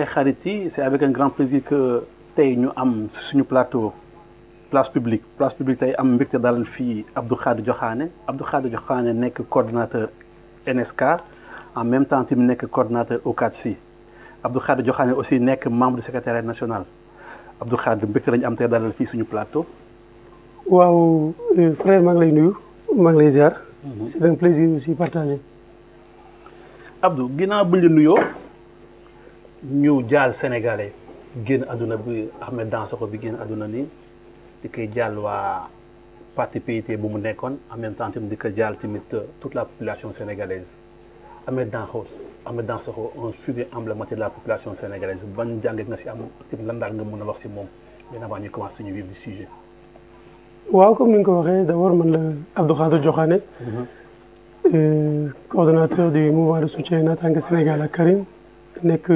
xarit yi c'est avec un grand plaisir que tey ñu am suñu plateau place publique tey am mbégte dalal fii Abdou Khadre Diokhané nekk coordonnateur NSK en même temps tamit nekk coordonnateur OCATSI Abdou Khadre Diokhané aussi nekk membre du secrétariat national Abdou Khadre mbégte lañu am tey dalal fii suñu plateau. waaw frère maa ngi lay nuyu maa ngi lay ziar. c'est un plaisir aussi partagé. Abdou ginnaaw bu ñu la nuyoo ñu jaal sénégalais génn àdduna bi Ahmed Dansokho bi génn àdduna nii di koy jaal waa parti PIT bu mu nekkoon en même temps tamit di ko jaal tamit toute la population sénégalaise Ahmed Dansokho un figure emblématique de la population sénégalaise ban jàngat nga si am tamit lan daal nga mën a wax si moom bien avant ñu commencer suñu vif du sujet. waaw comme ni nga ko waxee d'abord man la Abdou Khadre Diokhané. Coordonnateur du mouvement de soutien Natangué Sénégal ak Karim nekk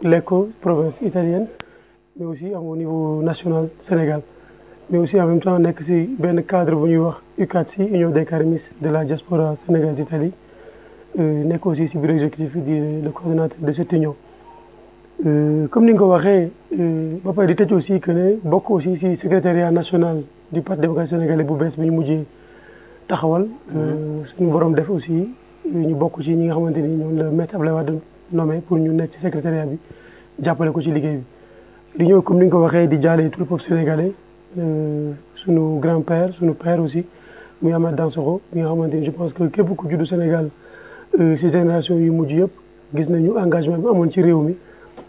Lecco province italienne mais aussi au niveau national Sénégal mais aussi en même temps nekk si benn cadre bu ñuy wax UCATSI Union des karimistes de la diaspora sénégalaise d'Italie nekk aussi si bureau exécutif bi di le coordonnateur de cette union. Comme ni nga ko waxee ba pare di tëj aussi que ne bokk aussi si secrétariat national du parti démocratique sénégalais bu bees bi ñu mujjee taxawal. suñu borom def aussi ñu bokk ci ñi nga xamante ni ñoom la maître Abdoulaye Wade nommé pour ñu nekk ci secrétariat bi jàppale ko ci liggéey bi. di ñëw comme ni nga ko waxee di jaale tout le peuple sénégalais suñu grand-père suñu père aussi muy Ahmed Dansokho mi nga xamante ni je pense que képp ku juddu Sénégal ci génération yu mujj yëpp gis nañu engagement bi amoon ci réew mi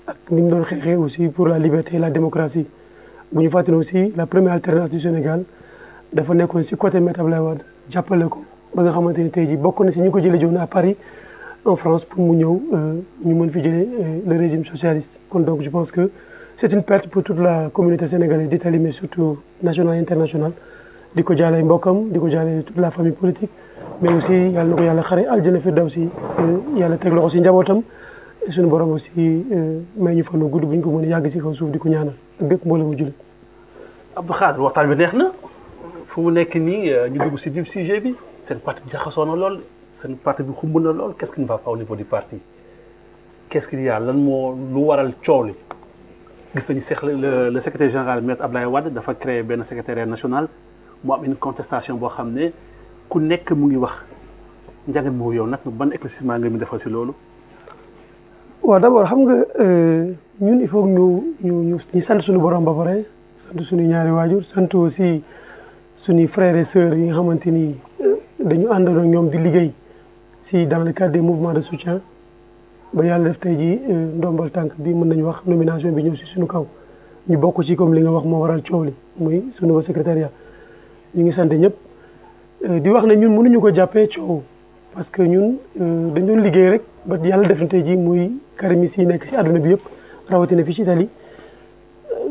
ak ni mu doon xeexee aussi pour la liberté et la démocratie. bu ñu fàttali aussi la première alternance du Sénégal dafa nekkoon ci côté maître Abdoulaye Wade jàppale ko ba nga xamante ni tey jii bokk na ci ñi ko jëlee joon à Paris en France pour mu ñëw ñu mën fi jëlee le régime socialiste. kon donc je pense que c'est une perte pour toute la communauté sénégalaise d'Italie mais surtout nationale et internationale. di ko jaale mbokkam di ko jaale toute la famille politique mais aussi yàlla na ko yàlla xare aljana firdawsi yàlla teg loxo ci njabootam suñu borom aussi may ñu fanu gudd bu ñu ko mën a yàgg ci kaw suuf di ko ñaanal ak bépp mbooloo mu jullit. Abdou Khadre waxtaan bi neex na fu mu nekk nii ñu dugg ci vif sujet bi seen parti bi jaxasoo na lool seen parti bi xumb na lool qu'est-ce qui ne va pas au niveau du parti qu'est-ce qu'il y a lan moo lu waral coow li gis nañu le secrétaire général maître Abdoulaye Wade dafa créé benn secrétariat national mu am une contestation boo xam ne ku nekk mu ngi wax njàngat boobu yow nag ban éclaircissement nga mi defal ci loolu. waaw d'abord xam nga ñun il faut ñu sant suñu borom ba pare sant suñu ñaari waajur sant aussi suñuy frères et sœurs yi nga xamante ni dañu àndandoo ñoom di liggéey si dans le cadre des mouvements de soutien ba yàlla def tey jii ndombal tànk bi mën nañu wax nomination bi ñëw si suñu kaw ñu bokk ci comme li nga wax moo waral coow li muy suñu nouveau secrétariat ñu ngi sant ñëpp di wax ne ñun mënuñu ko jàppee coow parce que ñun dañ doon liggéey rek ba yàlla def na tey jii muy karimis yi nekk si àdduna bi yëpp rawatina fii ci Italie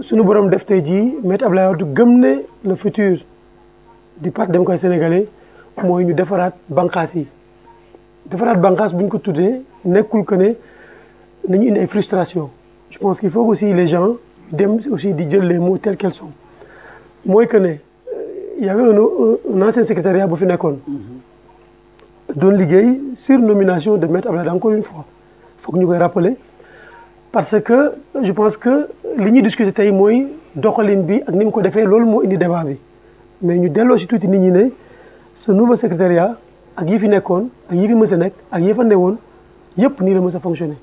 suñu borom def tey jii maître Abdoulaye Wade gëm ne le futur du parti démocratique sénégalais mooy ñu defaraat bànqaas yi defaraat bànqaas bu ñu ko tuddee nekkul que ne nañu indi ay frustration je pense qu'il faut aussi les gens dem aussi di jël les mots tels qu'ils sont mooy que ne il y avait un ancien secrétariat bu fi nekkoon doon liggéey sur nomination de maître Abdoulaye encore une fois foog ñu koy rappeler parce que je pense que li ñuy discuter tey mooy doxalin bi ak ni mu ko defee loolu moo indi débat bi mais ñu delloo si tuuti nit ñi ne ce nouveau secrétariat ak yi fi nekkoon ak yi fi mës a nekk ak yi fa newoon yëpp nii la mës a fonctionner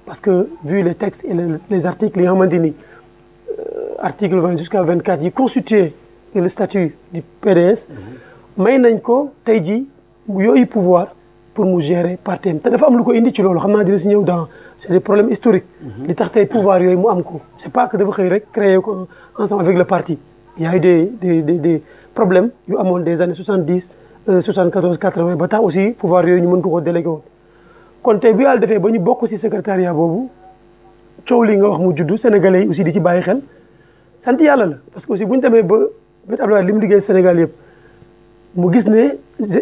parce que vu les textes et les articles yi nga xamante ni article 20 jusqu'à 24 yi constitué le statut du PDS may nañ ko tey jii yooyu pouvoir pour mu gérer parti am te dafa am lu ko indi ci loolu xam naa dina si ñëw dans c'est des problèmes historiques li tax tey pouvoir yooyu mu am ko c'est pas que dafa xëy rek créer ko ensemble avec le parti il y a eu des problèmes yu amoon des années 70 74 80 ba tax aussi pouvoir yooyu ñu mën ko délégué woon kon tey bu yàlla defee ba ñu bokk ci secrétariat boobu coow li nga wax mu juddu sénégalais yi aussi di ci bàyyi xel sant yàlla la parce que aussi bu ñu demee ba maître Abdoulaye li mu liggéey Sénégal yëpp mu gis ne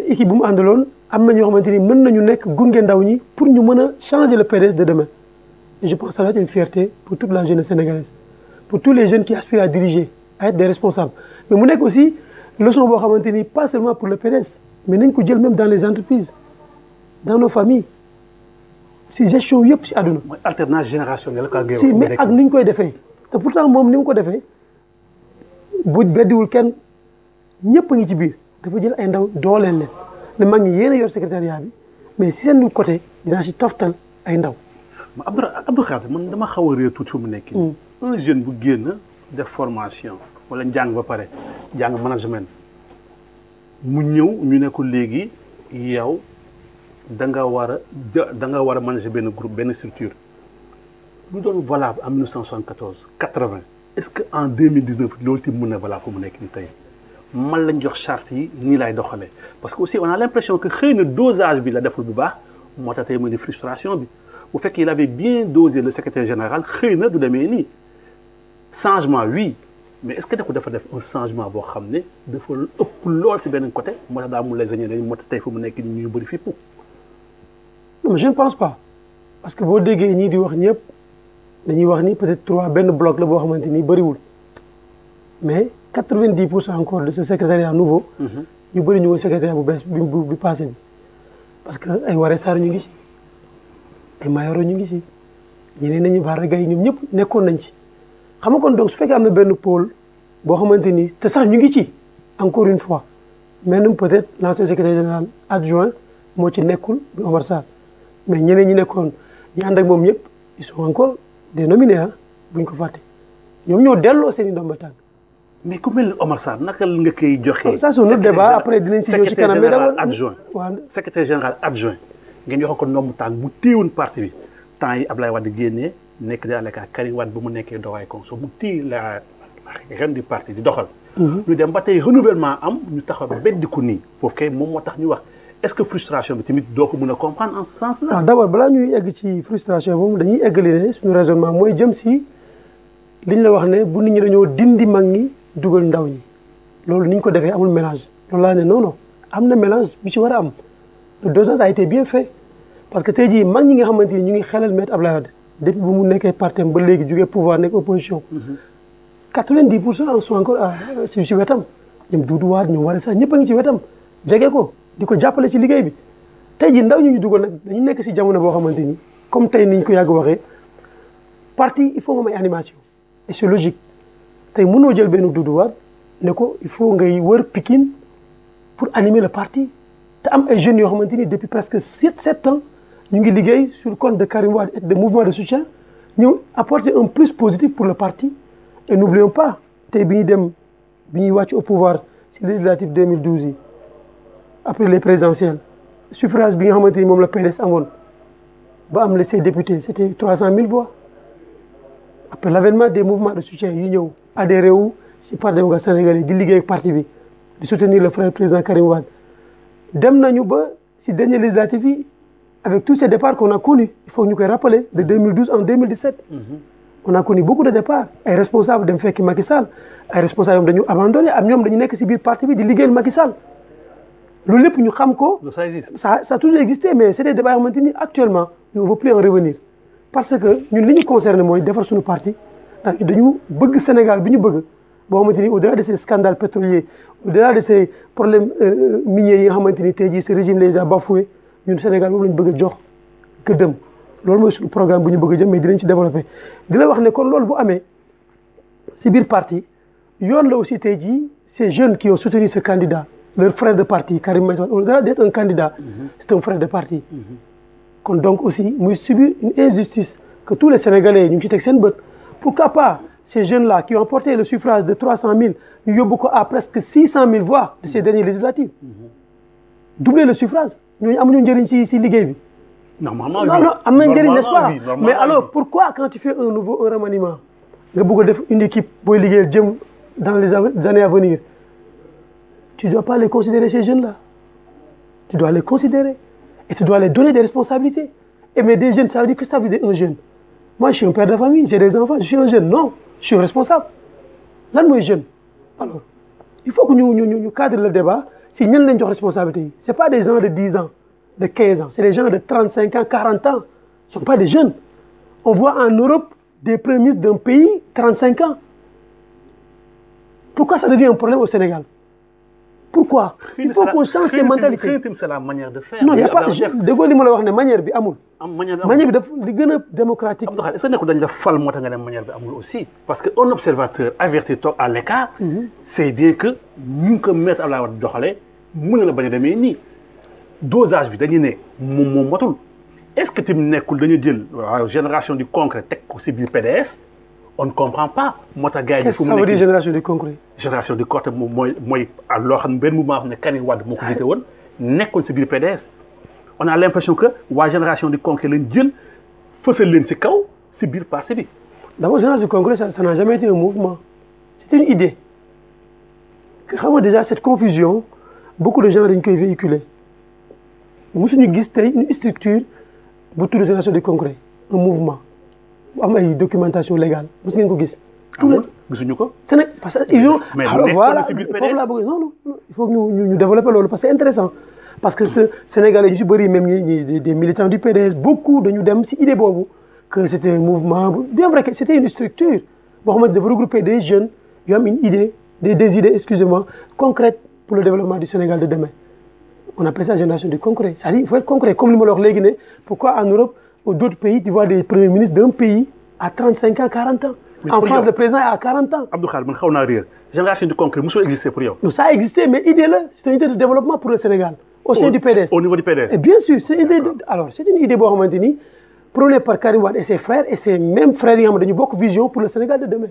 équipe bu mu àndaloon am na ñoo xamante ni mën nañu nekk gunge ndaw ñi pour ñu mën a changer le PDS de demain et je pense que ça va être une fierté pour toute la jeunesse sénégalaise pour tous les jeunes qui aspirent à diriger à être des responsables mais mu nekk aussi leçon boo xamante ni pas seulement pour le PDS mais nañ ko jël même dans les entreprises dans nos familles si gestion yëpp si àdduna. mooy alternance générationnelle quoi. si mais ak ni ñu koy defee te pourtant moom ni mu ko defee bu beddiwul kenn ñëpp a ngi ci biir dafa jël ay ndaw dooleel leen ne mag ñi yéen a yor secrétariat bi mais si seen côté dinaa si toftal ay ndaw. ma Abdou Khadre man dama xaw a réer tuuti fu mu nekk nii. un jeune bu génn def formation wala njàng ba pare jàng management mu ñëw ñu ne ko léegi yow da nga war a manager benn groupe benn structure lu doon valable en 1974 80 est-ce que en 2019 loolu tamit mën na valable fu mu nekk nii tey man lañ jox charte yi nii lay doxalee parce que aussi on a l'impression que xëy na dosage bi la deful bu baax moo tax tey mooy di frustration bi bu fekkee il avait bien dosé le secrétaire général xëy na du demee nii changement oui mais est-ce que dafa def un changement boo xam ne dafa ëpp lool ci benn côté moo tax daa mun les añee dañ moo tax tey fu mu nekk nii ñu bëri fippu. non je ne pense pas parce que boo déggee ñii di wax ñëpp dañuy wax ni peut-être 3 benn bloc la boo xamante ni bëriwul mais 90% encore de ce secrétariat nouveau. ñu bëri ñu woon secrétariat bu bees bi passé bi parce que ay Waré Sarr ñu ngi ci ay Mayoro ñu ngi ci ñeneen nañu Bara Gaye ñoom ñëpp nekkoon nañ ci xam nga kon donc su fekkee am na benn pôle boo xamante ni te sax ñu ngi ci encore une fois même peut-être l'ancien secrétaire général adjoint moo ci nekkul bi Omar Sarr mais ñeneen ñi nekkoon ñi ànd ak moom ñëpp ils sont encore des nominés ah buñ ko fàtte ñoom ñoo delloo seen i ndomba tànk. mais ku mel ni Omar Sarr naka nga koy joxe. ça c'est un autre débat après dinañ si ñëw ci kanam mais d'abord adjoint secrétaire général adjoint ngeen joxe ko ndomb tànk bu téewoon parti bi temps yi Ablaye Wade génnee nekk di àlleka Karim Wade ba mu nekkee dowaay conso mu téye la ren du parti di doxal. ñu dem ba tey renouvellement am ñu taxaw beddi ko nii foofu kay moom moo tax ñu wax est-ce que frustration bi tamit doo ko mën a comprendre en ce sens là. waaw d'abord balaa ñuy egg ci frustration boobu dañuy eggali ne suñu raisonnement mooy jëm si liñ la wax ne bu nit ñi dañoo dindi mag ñi dugal ndaw ñi loolu ni ñu ko defee amul mélange loolu laa ne non am na mélange bi ci war a am le dosage a été bien fait parce que tey jii mag ñi nga xamante ni ñu ngi xelal Maître Abdoulaye Wade depuis bu mu nekkee parti ba léegi jugee pouvoir nekk opposition 90% sont encore ci wetam ñoom Doudou Wade ñoom Waré Sarr ñëpp a ngi ci wetam jege ko di ko jàppale ci liggéey bi tey jii ndaw ñu dugal nag dañu nekk si jamono boo xamante ni comme tey niñ ko yàgg waxee parti il faut moom ay animation et c'est logique tey mënoo jël benn Doudou Wade ne ko il faut ngay wër Pikine pour animer le parti te am ay jeunes yoo xamante ni depuis presque 7 ans ñu ngi liggéey sur le compte de Karim Wade et des mouvements de soutien ñëw apporter un plus positif pour le parti et n'oublions pas tey bi ñuy wàcc au pouvoir si législative 2012 yi après les présidentielles suffrage bi nga xamante ni moom la PDS amoon ba am ses députés c'était 300 000 voix après l'avènement des mouvements de soutien yi ñëw adhéré wu si parti démocratique sénégalais di liggéey ak parti bi di soutenir le frère président Karim Wade dem nañu ba si dernier législatif yi avec tous ces départs qu'on a connus il faut ñu koy rappeler de 2012 en 2017 on a connu beaucoup de départs ay responsables dem fekki Macky Sall ay responsables ñoom dañu abandonné am ñoom dañu nekk si biir parti bi di liggéeyal Macky Sall loolu lépp ñu xam ko. ça existe. ça a toujours existé mais c'est des débats yoo xamante ni actuellement on ne veut plus en revenir parce que ñun li ñu concerné mooy defar suñu parti ndax dañu bëgg Sénégal bi ñu bëgg boo xamante ni au-delà de ces scandales pétroliers au-delà de ces problèmes miniers yi nga xamante ni tey jii ce régime les a bafoués ñun Sénégal boobu la ñu bëgg a jox gëddëm loolu mooy suñu programme bu ñu bëgg a jëm mais dinañ ci développer di la wax ne kon loolu bu amee si biir parti yoon la aussi tey jii ces jeunes qui ont soutenu ce candidat leur frère de parti Karim Meïssa Wade au-delà d'être un candidat c'est un frère de parti kon donc aussi muy subir une injustice que tous les Sénégalais ñu ngi ci teg seen bët pourquoi pas ces jeunes-là qui ont porté le suffrage de 300 000 ñu yóbbu ko à presque 600 000 voix de ces dernières législatives doubler le suffrage ñooñu amuñu njëriñ si liggéey bi. normalement non am na njëriñ n'est-ce pas mais alors pourquoi quand tu fais un remaniement nga bëgg a def une équipe booy liggéeyal jëm dans les années à venir tu dois pas les considérer ces jeunes-là tu dois les considérer et tu dois les donner des responsabilités et mais des jeunes ça veut dire que ça veut dire un jeune moi je suis un père de famille j'ai des enfants je suis un jeune non je suis un responsable lan mooy jeune alors il faut que ñu cadre le débat si ñan lañ jox responsabilité yi c'est pas des gens de 10 ans de 15 ans c'est des gens de 35 ans 40 ans ce sont pas des jeunes on voit en Europe des premiers ministres d'un pays 35 ans pourquoi ça devient un problème au Sénégal Pourquoi? Il faut qu'on change ces mentalités. C'est la manière de faire. Non, il n'y a pas de li ma la wax ne manière bi amul. Manière bi daf li gën a démocratique. Abdou Khadre est-ce que nekkul dañ la fal moo tax nga ne manière bi amul aussi parce que un observateur averti toog à l'écart c'est bien que ñu ngi ko mettre Abdoulaye Wade doxalee mën na la bañ a demee nii dosage bi dañuy ne moom matul est-ce que tamit nekkul dañu jël génération du concret teg ko si biir PDS on ne comprend pas moo tax gars yi. Qu'est-ce que ça veut dire génération du concret. génération du concret mooy loo xam ne benn mouvement xam ne Karim Wade moo ko jiite woon nekkoon si biir PDS. on a l'impression que waa génération du concret lañ jël fësal leen si kaw si biir parti bi. D'abord génération du concret ça n'a jamais été un mouvement c'était une idée xam nga déjà cette confusion beaucoup de gens dañ koy véhiculer mosuñu gis tey une structure bu tudd génération du concret un mouvement. am ay documentation légale mos ngeen ko gis. gisuñu ko. parce que ils ont. mais voilà foofu laa bëgg non il faut que ñu développer loolu parce que c'est intéressant parce que Sénégalais ñu si bëri même ñi des militants du PDS beaucoup dañu dem si idée boobu que c'était un mouvement bien vrai que c'était une structure boo xamante dafa regrouper des jeunes yu am une idée des idées excusez-moi concrètes pour le développement du Sénégal de demain on appelle ça génération du concret c'est-à-dire il faut être concret comme li ma la wax léegi ne pourquoi en Europe ou d'autres pays, tu vois des premiers ministres d'un pays à 35 ans, 40 ans. Mais en France, le président est à 40 ans. Abdou Khadre, man xaw naa réer génération du concret musul exister pour yow. Non, ça a existé, mais idée là, c'est une idée de développement pour le Sénégal, au sein du PDS. Au niveau du PDS. Et bien sûr, c'est une idée. Alors, c'est une idée boo xamante ni prônée par Karim Wade et ses frères et ses mêmes frères yi nga xam ne dañu bokk vision pour le Sénégal de demain.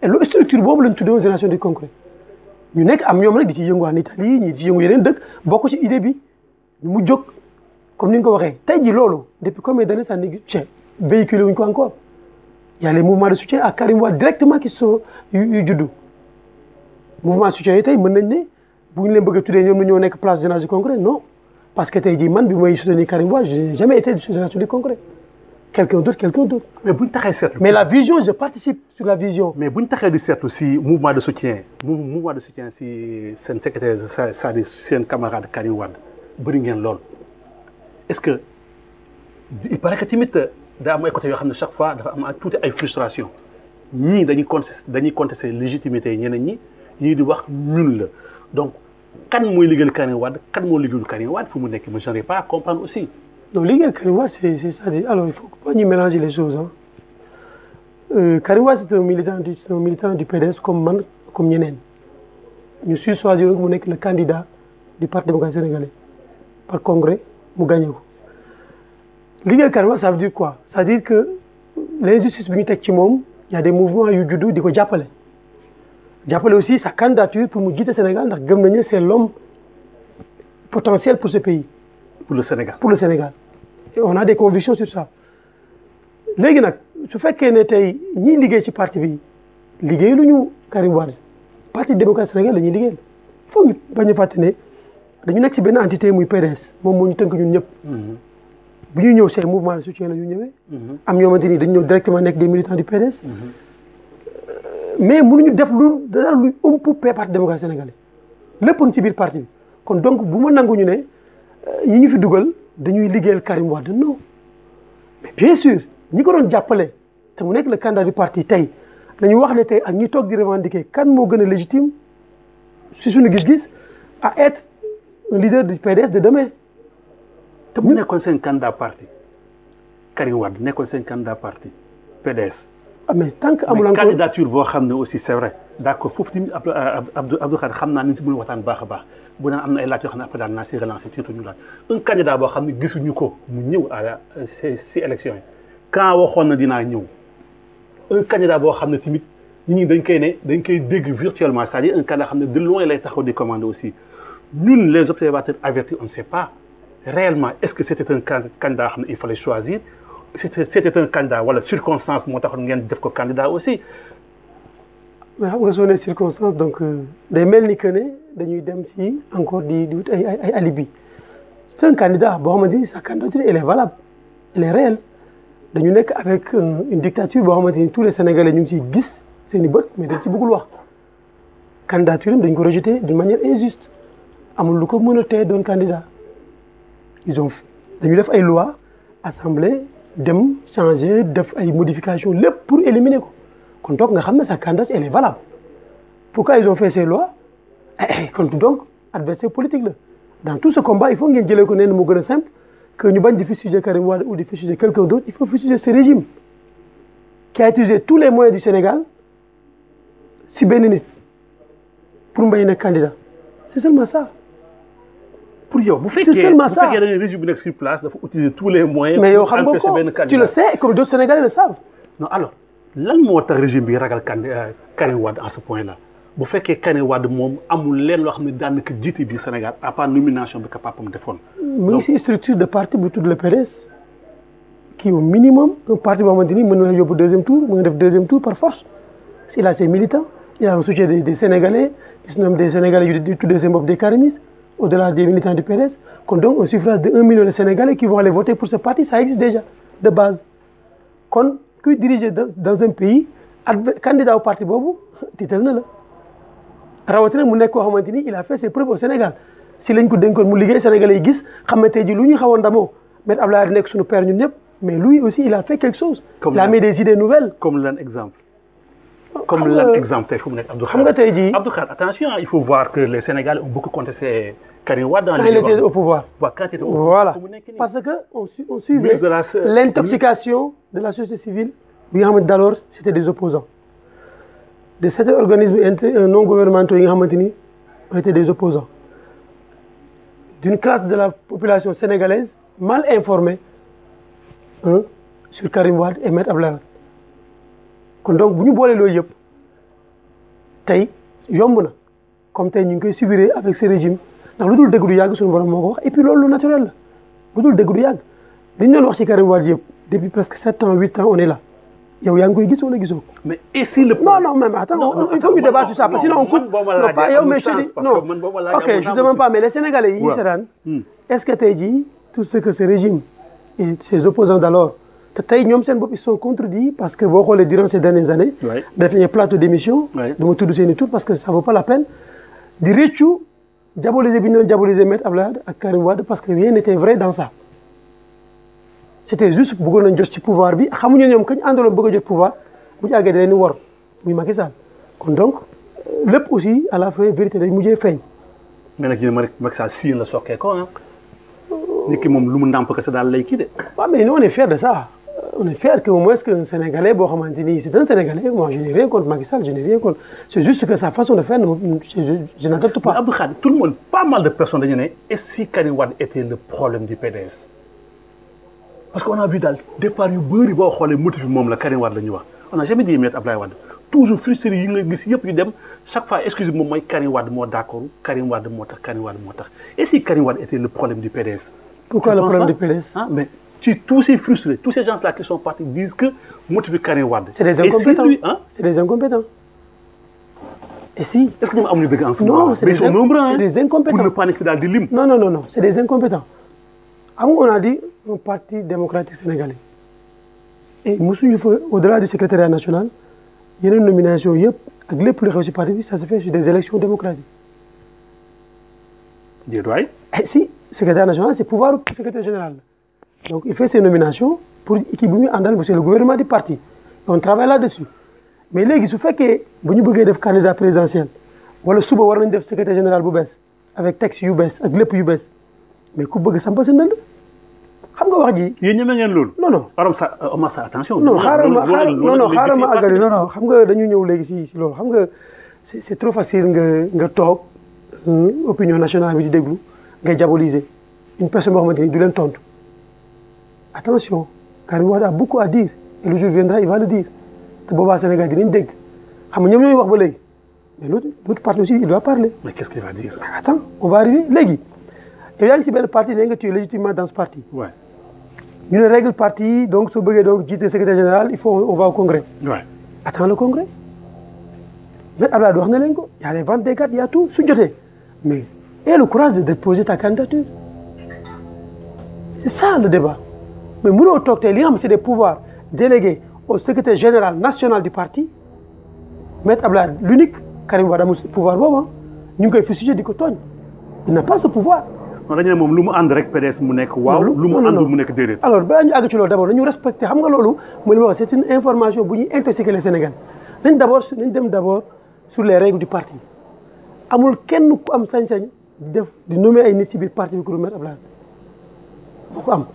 Et la structure boobu lañ tuddee génération du concret. ñu nekk am ñoom nag di ci yëngu en Italie ñi di ci yëngu yeneen dëkk bokk ci idée bi mu jóg comme ni nga ko waxee tey jii loolu depuis combien d'années ça n'existe véhiculé wuñ ko encore il y a les mouvements de soutien à Karim Wade directement qui sont yu juddu mouvement de soutien yi tey mën nañ ne bu ñu leen bëgg a tuddee ñoom ñoo nekk place génération du concret non parce que tey jii man bi may soutenir Karim Wade je n'ai jamais été de génération du concret quelqu'un d'autre mais bu ñu taxee seetlu. mais la vision je participe sur la vision. mais bu ñu taxee di seetlu si mouvement de soutien si seen secrétaire c'est-à-dire seen camarade Karim Wade bëri ngeen lool est-ce que il paraît que tamit daa am ay côté yoo xam ne chaque fois dafa am tuuti ay frustration ñii dañuy contester légitimité ñeneen ñi ñii di wax ñun la donc kan mooy liggéeyal Karim Wade kan moo liggéeyul Karim Wade fu mu nekk mais je n'arrive pas à comprendre aussi. donc liggéeyal Karim Wade c'est-à-dire alors il faut pas ñu mélanger les choses Karim Wade c'est un militant du PDS comme man comme ñeneen ñu suis choisir mu nekk le candidat du Parti démocratique sénégalais par congrès mu gagné ko. liggéey Karim Wade ça veut dire quoi ça veut dire que l'injustice bi ñu teg ci moom y a des mouvements yu juddu di ko jàppale aussi sa candidature pour mu jiite Sénégal ndax gëm nañu c'est l'homme potentiel pour ce pays. pour le Sénégal et on a des convictions sur ça léegi nag su fekkee ne tey ñiy liggéey ci parti bi liggéey lu ñu Karim Wade Parti démocratique Sénégal la ñuy liggéeyal il faut ñu bañ a fàtte ne dañu nekk ci benn entité muy PDS moom moo ñu tënk ñun ñëpp. bu ñuy ñëw c'est mouvement de soutien la ñu ñëwee. am ñoo xamante ni dañu ñëw directement nekk des militants du PDS. mais mënuñu def dara luy ëmp Parti démocratique sénégalais lépp a ngi ci biir parti bi kon donc bu ma nangu ñu ne ñi ñu fi dugal dañuy liggéeyal Karim Wade non mais bien sûr ñi ko doon jàppale te mu nekk le candidat du parti tey nañu wax ne tey ak ñi toog di revendiquer kan moo gën a légitime si suñu gis-gis à être un leader du PDS de demain. te bu nekkoon seen candidat parti Karim Wade nekkoon seen candidat parti PDS. mais tant que amul encore candidature boo xam ne aussi c'est vrai d'accord foofu tamit Abdou Khadre xam naa ni si mën waxtaan baax a baax bu naan am na ay laaj yoo xam ne après daal naa si relancer surtout ñu laaj un candidat boo xam ne gisuñu ko mu ñëw si élection yi quand waxoon na dinaa ñëw un candidat boo xam ne tamit ñi dañ koy dégg virtuellement c'est-à-dire un candidat xam ne de loin lay taxaw di commander aussi ñun les observateurs avertis on ne sait pas réellement est-ce que c'était un candidat xam ne il fallait choisir c'était un candidat wala circonstance moo taxoon ngeen def ko candidat aussi. mais xam nga soo nee circonstance donc day mel ni que ne dañuy dem ci encore di wut ay alibi c'est un candidat boo xamante ni sa candidature elle est valable elle est réelle dañu nekk avec une dictature boo xamante ni tous les Sénégalais ñu ngi ciy gis seen i bët mais dañ ci bëggul wax candidature am dañ ko rejeté d'une manière injuste amul lu ko mën a tee doon candidat dañu def ay loi assemblée dem changer def ay modifications lépp pour éliminer ko kon donc nga xam ne sa candidature elle est valable pourquoi ils ont fait ces lois kon donc adversaire politique là. Dans tout ce combat il faut ngeen jëlee ko nee na mu gën a simple que ñu bañ di fustiger Karim Wade ou di fustiger quelqu'un d'autre il faut fustiger ce régime qui a utilisé tous les moyens du Sénégal si benn nit pour mbay nekk candidat c'est seulement ça. pour yow bu fekkee da ngay régime bi nekk sur place dafa utiliser tous les moyens. mais yow xam nga ko tu le sais comme d'autres Sénégalais le savent. non alors lan moo tax régime bi ragal Karim Wade à ce point là bu fekkee Karim Wade moom amul leen loo xam ne daanaka jiite bi Sénégal à part nomination bi capable mu defoon. mu ngi si structure de parti bu tudd le PDS qui au minimum un parti boo xamante ni mën na la yóbbu deuxième tour mën na def deuxième tour par force s'il a ses militants il a un soutien des Sénégalais ils sont des Sénégalais yu tuddee seen bopp des karimistes au-delà des militants du PDS kon donc un suffrage de 1 million de Sénégalais qui vont aller voter pour ce parti ça existe déjà de base kon kuy diriger dans un pays candidat au parti boobu tiital na la rawatina mu nekk koo xamante ni il a fait ses preuves au Sénégal si lañ ko dénkoon mu liggéey Sénégalais yi gis xam ne tey jii lu ñu xawoon ndamoo Maître Abdoulaye Wade nekk suñu père ñun ñëpp mais lui aussi il a fait quelque chose. il a mis des idées nouvelles. comme lan exemple. comme lan exemple tey fu mu nekk Abdou Khadre. xam nga tey jii Abdou Khadre attention il faut voir que les Sénégalais ont beaucoup contesté Karim Wade dans quand il était au pouvoir. waaw quand il était au pouvoir. voilà parce que on suivait l'intoxication de la société civile bi nga xamante d'alors c'était des opposants de certains organismes non gouvernementaux yi nga xamante ni on était des opposants d'une classe de la population sénégalaise mal informée sur Karim Wade et Maître Abdoulaye Wade kon donc bu ñu boolee loolu yëpp tey yomb na comme tey ñu ngi koy subir avec ce régime ndax lu dul dëgg du yàgg suñu borom moo ko wax et puis loolu lu naturel la lu dul dëgg du yàgg li ñu doon wax ci Karim Wade yëpp depuis presque 7 ans 8 ans on est là yow yaa ngi koy gis wala gisoo. mais et si le non mais attends il faut que ñu débattre sur ça parce que sinon on coupe non pas yow mais je dis non ok je demande pas mais les Sénégalais yi ñu seetaan est-ce que tey jii tout ce que ce régime et ses opposants d'alors te tey ñoom seen bopp ils sont contredits parce que boo xoolee durant ces dernières années. def nañu plateau d'émission. du ma tudd seen i tur parce que ça vaut pas la peine di réccu diaboliser bi ñu doon diaboliser Maître Abdoulaye Wade ak Karim Wade parce que rien n'était vrai dans ça. c'était juste bëggoon nañ jot ci pouvoir bi xamuñu ñoom kañ àndaloon bëgg a jot pouvoir bu ñu àggee da leen di war muy Macky Sall kon donc lépp aussi à la fin vérité day mujjee feeñ. mais nag yéen Macky Sall siin la sokkee ko ah. nit ki moom lu mu ndàmp que sa daal lay kii de. waaw mais nous on est fiers de ça on est fiers que au moins que un Sénégalais boo xamante ni c'est un Sénégalais moi je n'ai rien contre Macky Sall je n'ai rien contre c'est juste que sa façon de faire je n'adopte pas. mais Abdou Khadre tout le monde pas mal de personnes dañu ne est-ce que Karim Wade était le problème du PDS. parce qu'on a vu daal départ yu bëri boo xoolee motif bi moom la Karim Wade la ñuy wax on n'a jamais dit Maître Abdoulaye Wade toujours frustré yi nga gis yëpp yu dem chaque fois excuse moom mooy Karim Wade moo d'accord Karim Wade moo tax Karim Wade moo tax est-ce que Karim Wade était le problème du PDS. pourquoi le problème du PDS. ah mais tous ces frustrés tous ces gens-là qui sont partis disent que motif bi Karim Wade. c'est des incompétents c'est des incompétents. et si. est-ce que ñoom amuñu dëgg en ce moment. non c'est des incompétents pour ne pas nekk daal di lim. non c'est des incompétents. on a dit un parti démocratique sénégalais et mosuñu fa au-delà du secrétariat national yeneen nomination yëpp ak lépp lu xew ci parti bi ça se fait sur des élections démocratiques. déedéet. si secrétaire national c'est pouvoir secrétaire général donc il fait ses nominations pour équipe bu ñu àndal c'est le gouvernement du parti on travaille là-dessus mais léegi su fekkee bu ñu bëggee def candidat présidentiel wala suba war nañ def secrétaire général bu bees avec texte yu bees ak lépp yu bees mais ku bëgg sampa sa ndënd xam nga wax ji. yéen ñeme ngeen loolu. non Omar Sarr attention. non xaaral ma àggali non xam nga dañu ñëw léegi si loolu xam nga c'est trop facile nga toog opinion nationale bi di déglu ngay diaboliser une personne boo xamante ni du leen tontu attention Karim Wade a beaucoup à dire et le jour viendra il va le dire te boobaa Sénégal dinañ dégg xam nga ñoom ñooy wax ba léegi mais l'autre partie aussi il doit parler. mais qu'est-ce qu'il va dire. attends on va arriver léegi yow yaa ngi si benn parti nee nga tu es légitimement dans ce parti. ouais. ñu ne règle parti donc soo bëggee donc jiite secrétaire général il faut on va au congrès. ouais. attends le congrès Maître Abdoulaye wax na leen ko y a les ventes des cartes y a tout su jotee mais aie le courage de déposer ta candidature c'est ça le débat mais mënoo toog tey li nga xam c'est des pouvoirs délégués au secrétaire général national du parti Maître Abdoulaye l'unique Karim Wade amul pouvoir boobu ñu ngi koy fustiger di ko tooñ il n'a pas ce pouvoir. non dañu ne moom lu mu ànd rek PDS mu nekk waaw. lu mu àndul mu nekk déedéet. alors balaa ñu àgg ci loolu d'abord nañu respecter xam nga loolu mooy li ma wax c'est une information bu ñuy intoxiquer les Sénégalais nañ dem d'abord sur les règles du parti amul kenn ku am sañ-sañ di nommer ay nit ci biir parti bi ku dul Maître Abdoulaye moo ko am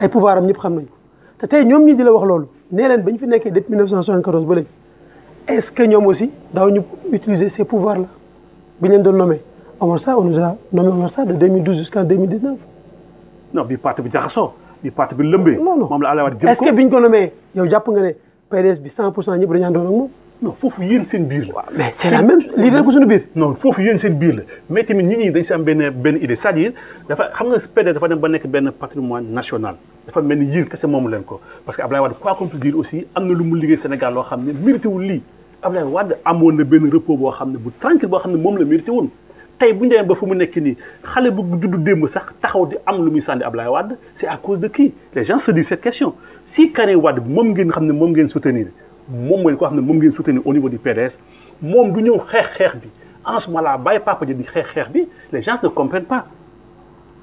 ay pouvoir am ñëpp xam nañu te tey ñoom ñi di la wax loolu nee leen ba ñu fi nekkee depuis 1974 ba léegi est-ce que ñoom aussi daaw ñu utiliser ces pouvoirs là bi ñu leen doon nommé Omar Sarr on nous a nommé Omar Sarr de 2012 jusqu'en 2019. non bi parti bi jaxasoo bi parti bi lëmbee. non non moom la Abdoulaye Wade jël ko est-ce que bi ñu ko nommé yow jàpp nga ne PDS bi 100% ñëpp dañu àndoon ak moom. non foofu yéen seen biir la. mais c'est la même lii dina ko suñu biir. non foofu yéen seen biir la mais tamit nit ñi dañ si am benn idée c'est-à-dire dafa xam nga PDS dafa dem ba nekk benn patrimoine national dafa mel ni yéen kese moomu leen ko parce que Abdoulaye Wade quoi qu'on puisse dire aussi am na lu mu liggéey Sénégal loo xam ne mérité wul lii Abdoulaye Wade amoon na benn repos boo xam ne bu tranquille boo xam ne moom la mérité woon tey bu ñu demee ba fu mu nekk nii xale bu juddu démb sax taxaw di am lu muy sànni Abdoulaye Wade c'est à cause de qui les gens se disent cette question si Karim Wade moom ngeen xam ne moom ngeen soutenir moom mooy koo xam ne moom ngeen soutenir au niveau du PDS moom du ñëw xeex bi en ce moment-là bàyyi papa ji di xeex bi les gens ne comprennent pas.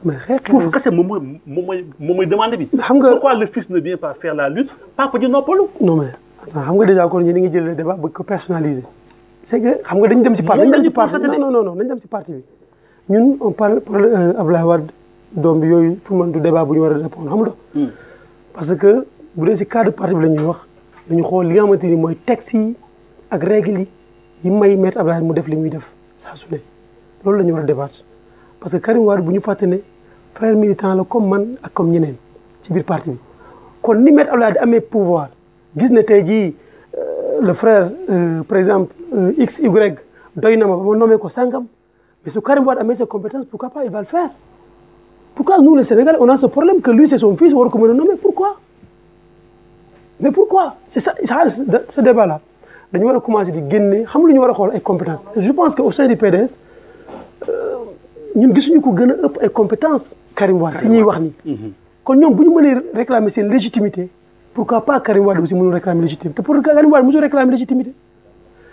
mais xeex foofu kese moom mooy demande bi. xam nga pourquoi le fils ne vient pas faire la lutte papa ji noppalu. non mais xam nga déjà kon yéen a ngi jël le débat bëgg ko personnaliser. c'est que xam nga dañu dem ci parti dañu dem ci parti non nañu dem ci parti bi ñun on parle pour Abdoulaye Wade doom bi yooyu pour man du débat bu ñu war a répondre xam nga. parce que bu dee ci cadre parti bi la ñuy wax. dañu xool li nga xamante ni mooy texte yi ak règles yi may Maître Abdoulaye mu def li muy def saa su ne loolu la ñu war a débattre parce que Karim Wade bu ñu fàtte ne frère militant la comme man ak comme ñeneen ci biir parti bi kon ni Maître Abdoulaye di amee pouvoir gis ne tey jii le frère par exemple X Y doy na ma ba ma nommé ko sangam mais su Karim Wade amee ses compétences pourquoi pas il va le faire pourquoi nous les Sénégalais on a ce problème que lui c'est son fils war ko mën a nommer pourquoi. mais pourquoi c'est ça ce débat là dañu war a commencer di génne xam lu ñu war a xool ay compétences je pense que au sein du PDS ñun gisuñu ko gën a ëpp ay compétences Karim Wade si ñuy wax ni kon ñoom bu ñu mënee réclamer seen légitimité pourquoi pas Karim Wade aussi mënul réclamer légitimité te pour Karim Wade mësul réclamer légitimité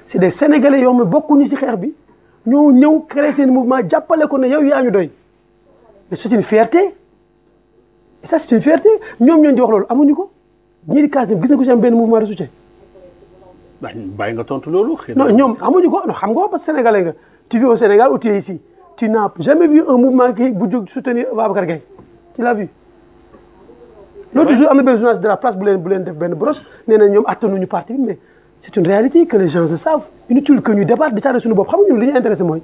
c'est des Sénégalais yoo xam ne bokkuñu si xeex bi ñoo ñëw créer seen mouvement jàppale ko ne yow yaa ñu doy mais c'est une fierté et ça c'est une fierté ñoom ñoo di wax loolu amuñu ko ñii di kaas ñoom gis nga ko ci am benn mouvement de soutien. bàyyi nga tontu loolu. non ñoom amuñu ko non xam nga parce que sénégalais nga tu vis au Sénégal ou tu es ici tu n'as jamais vu un mouvement qui bu jóg soutenir Babacar Gaye tu l'as vu. l'autre jour am na benn journaliste de la place bu leen def benn brosse nee na ñoom attanuñu parti bi mais c'est une réalité que les gens le savent inutile que ñu débattre di taal suñu bopp xam nga ñun li ñu intéressé mooy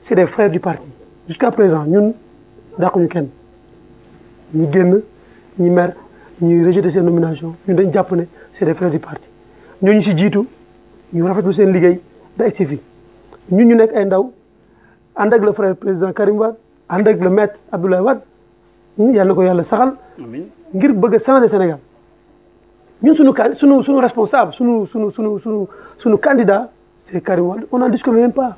c'est des frères du parti jusqu'à présent ñun dàquñu kenn ñi génn ñi mer. ñuy rejeté seen nomination ñun dañ jàpp ne c'est des frères du parti ñooñu si jiitu ñu rafetlu seen liggéey ba egg si fii ñun ñu nekk ay ndaw ànd ak le frère président Karim Wade ànd ak le maître Abdoulaye Wade yàlla na ko yàlla saxal ngir bëgg a changer Sénégal ñun suñu responsable suñu candidat c'est Karim Wade on n'en discute même pas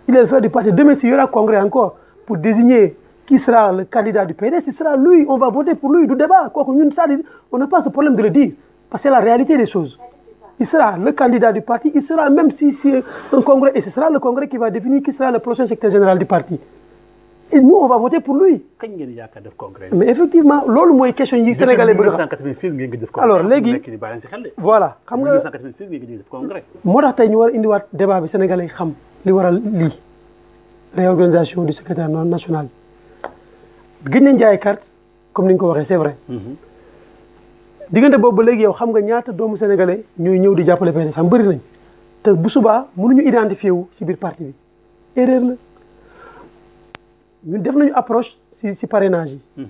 il est le frère du parti demain s'il y aura congrès encore pour désigner qui sera le candidat du PDS, ce sera lui, on va voter pour lui, du débat. On n'a pas ce problème de le dire, parce que c'est la réalité des choses. Il sera le candidat du parti, il sera même si c'est un congrès, et ce sera le congrès qui va définir qui sera le prochain secrétaire général du parti. Et nous, on va voter pour lui. Mais effectivement, c'est ce que question yi Sénégalais bëgg. 1986 ngeen def congrès. Alors léegi voilà xam nga 1986 ngeen def congrès. moo tax tey ñu war a indiwaat débat bi Sénégalais xam li waral lii réorganisation du secrétaire national. gëj nañ jaay carte comme ni nga ko waxee c'est vrai diggante boobu ba léegi yow xam nga ñaata doomu sénégalais ñooy ñëw di jàppale PDS sax bëri nañ te bu subaa mënuñu identifier wu ci biir parti bi erreur la ñun def nañu approche ci parrainage yi.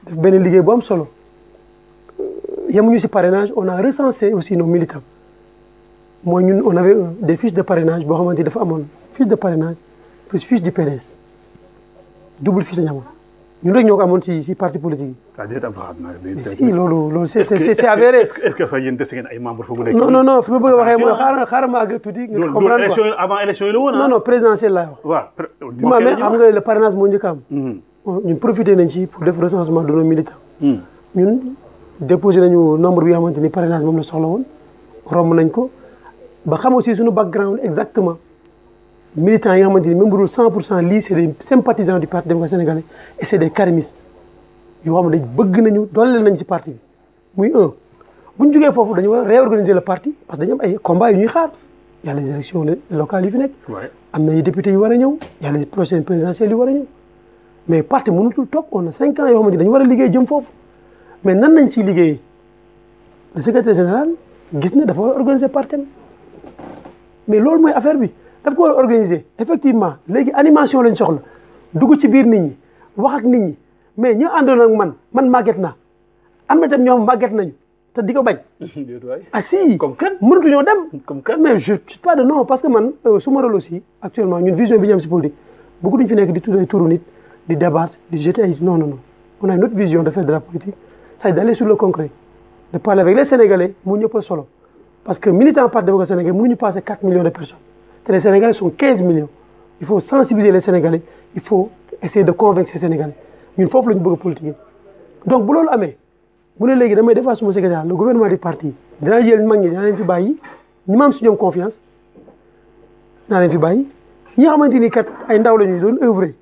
def benn liggéey bu am solo yemuñu ci parrainage on a recensé aussi nos militants mooy ñun on avait des fiches de parrainage boo xamante ni dafa amoon fiche de parrainage plus fiche du PDS double fiche la ñu amoon. ñun rek ñoo ko amoon ci parti politique yi. mais si loolu c'est avéré. est-ce que sax yéen dese ngeen ay membres fu mu nekk. non fi ma bëgg a waxee mooy xaaral ma àgg tuuti. nga comprendre quoi avant élection yi la woon non présidentielle laay wax. waaw mais xam nga le parrainage moo njëkk a am. ñun profité nañ ci pour def recensement de nos militants. ñun déposé nañu nombre bi nga xamante ni parrainage moom la soxla woon romb nañ ko ba xam aussi suñu background exactement. militants yi nga xamante ni même bu dul 100% lii c'est des sympathisants du parti démocratique sénégalais et c'est des karimistes yoo xam ne dañ bëgg nañu dooleel nañu ci parti bi muy un bu ñu jógee foofu dañu war a réorganiser le parti parce que dañu am ay combats yu ñuy xaar y a les élections locales yu fi nekk. Ouais. am na ay députés yu war a ñëw y a les prochaines présidentielles yu war a ñëw mais parti mënutul toog on a 5 ans yoo xamante dañu war a liggéey jëm foofu mais nan nañ ciy liggéeyee le secrétaire général gis na dafa war a organiser parti mais loolu mooy affaire bi daf ko war a organiser effectivement léegi animation lañ soxla dugg ci biir nit ñi wax ak nit ñi mais ñi àndoon ak man màgget naa am na tam ñoom màgget nañu te di ko bañ. ah si comme kan mënatuñoo dem. comme kan mais je suis pas de non parce que man su ma rôle aussi actuellement ñun vision bi ñu am si politique bëgg duñ fi nekk di tuddee turu nit di débattre di jeter ay non non non on a une autre vision de faire de la politique c'est d'aller sur le concret de parler avec les Sénégalais mu ñëpp solo parce que militant parti démocratique sénégalais mënuñu passer 4 millions de personnes te les Sénégalais sont 15 millions il faut sensibiliser les Sénégalais il faut essayer de convaincre ces Sénégalais ñun foofu la ñu bëgg a politique donc bu loolu amee mu ne léegi damay defar suma secrétaire le gouvernement du parti dinaa jël mag ñi dinaa leen fi bàyyi ñi ma am si ñoom confiance dinaa leen fi bàyyi ñi nga xamante ni kat ay ndaw la ñuy doon œuvrer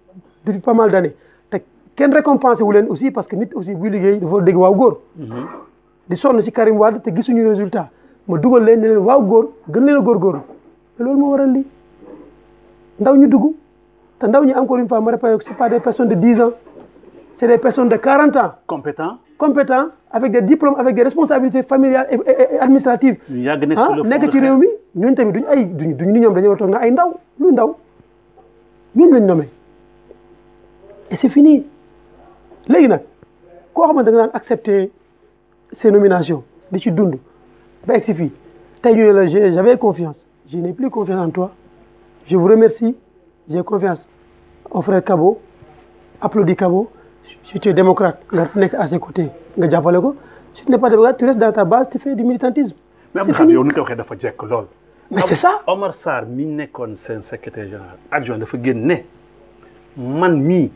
depuis pas mal d'années te kenn récompensé wu leen aussi parce que nit aussi buy liggéey dafa dégg waaw góor di sonn si Karim Wade te gisuñu résultat ma dugal leen ne leen waaw góor gën leen a góorgóorlu mais loolu moo waral lii ndaw ñu dugg te ndaw ñi encore une fois ma répète c'est pas des personnes de 10 ans c'est des personnes de 40 ans compétents avec des diplômes avec des responsabilités familiales et administratives nekk ci réew mi ñooñu tamit duñu ni ñoom dañoo war a toog nga ay ndaw lu ndaw ñooñu lañ nommé et c'est fini léegi nag koo xamante da nga naan accepter ces nominations di ci dund ba egg si fii tey ñu ne la j'avais confiance je n'ai plus confiance en toi je vous remercie j'ai confiance au frère Kabo applaudis Kabo si tu es démocrate nga nekk à ses côtés nga jàppale ko si tu n'es pas démocrate tu restes dans ta base tu fais du militantisme. c'est fini mais yow ni nga ko waxee dafa jekk lool. mais c'est ça Omar Sarr mi nekkoon seen secrétaire général adjoint dafa génn ne man mii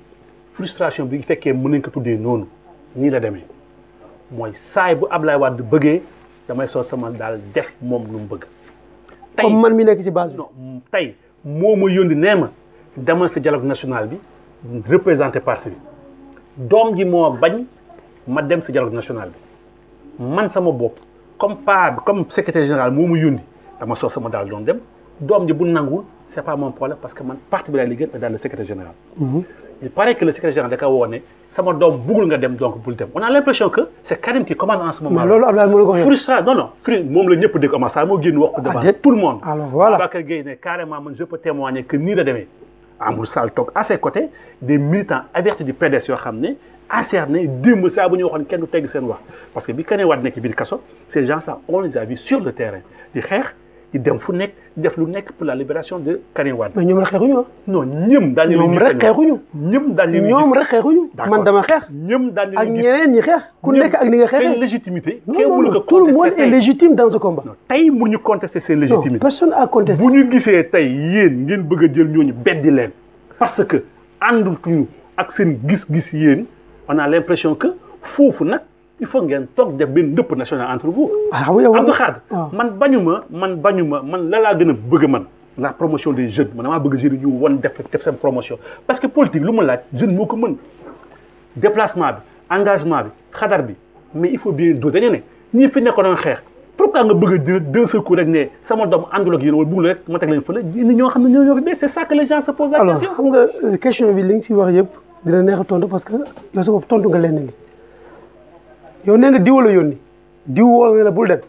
frustration bi fekkee mën nañ ko tuddee noonu nii la demee mooy saay bu Ablaye Wade bëggee damay sol sama daal def moom lu mu bëgg. tey comme man mi nekk ci base bi. non tey moo ma yónni nee ma demal sa dialogue national bi représenté parti bi. doom ji moo bañ ma dem si dialogue national bi man sama bopp comme secrétaire général moo ma yónni dama sol sama daal doon dem doom ji bu nanguwul c'est pas mon problème parce que man parti bi laay liggéey mais dans le secrétaire général. il paraît que le secrétaire général da ka woo ne sama doom bëggul nga dem donc bul dem on a l'impression que c'est Karim qui commande en ce moment. mais loolu Abdoulaye moo la ko waxee. frustration non moom la ñëpp dégg Omar Sarr moo génn wax ko devant tout le monde. alors voilà Babacar Gueye ne carrément man je peux témoigner que nii la demee. Amadou Sall toog à ses côtés des militants avertis du PDS yoo xam ne acharnés démb saa bu ñu waxoon kenn du tegg seen wax parce que bi Karim Wade nekk biir kaso ces gens-là on les a vus sur le terrain di xeex di dem fu nekk di def lu nekk pour la libération de Karim Wade. mais ñoom rek xeexuñu ah. non ñëm daal ñoom rek xeexuñu. ñëm daal ñoom rek xeexuñu. man dama xeex. ñëm daal ak ñeneen ñi xeex. ku nekk ak ni nga xeexee seen légitimité. non tout le monde est légitime dans ce combat. tey mu ñu contester seen légitimité. non personne a contesté. bu ñu gisee tey yéen ngeen bëgg a jël ñooñu beddi leen. parce que àndutuñu ak seen gis-gis yéen on a l'impression que foofu nag il faut ngeen toog def benn ndëpp national entre vous. xam nga yow Abdou Khadre man bañuma man la laa gën a bëgg man la promotion des jeunes man damaa bëgg jeunes ñu won def seen promotion parce que politique lu mu laaj jeune moo ko mën déplacement bi engagement bi xadar bi mais il faut bien doser dañu ne ñi fi nekkoon doon xeex pourquoi nga bëgg a d'un seul coup rek ne sama doom àndul ak yéen wala bëggul rek ma teg leen fële ñoo xam ne ñoo fi c'est ça que les gens se posent la question. alors xam nga question bi li nga ci wax yëpp dina neex a tontu parce que yow sa bopp tontu nga lenn li yow nee nga diw la yónni diw woo nga la bul dem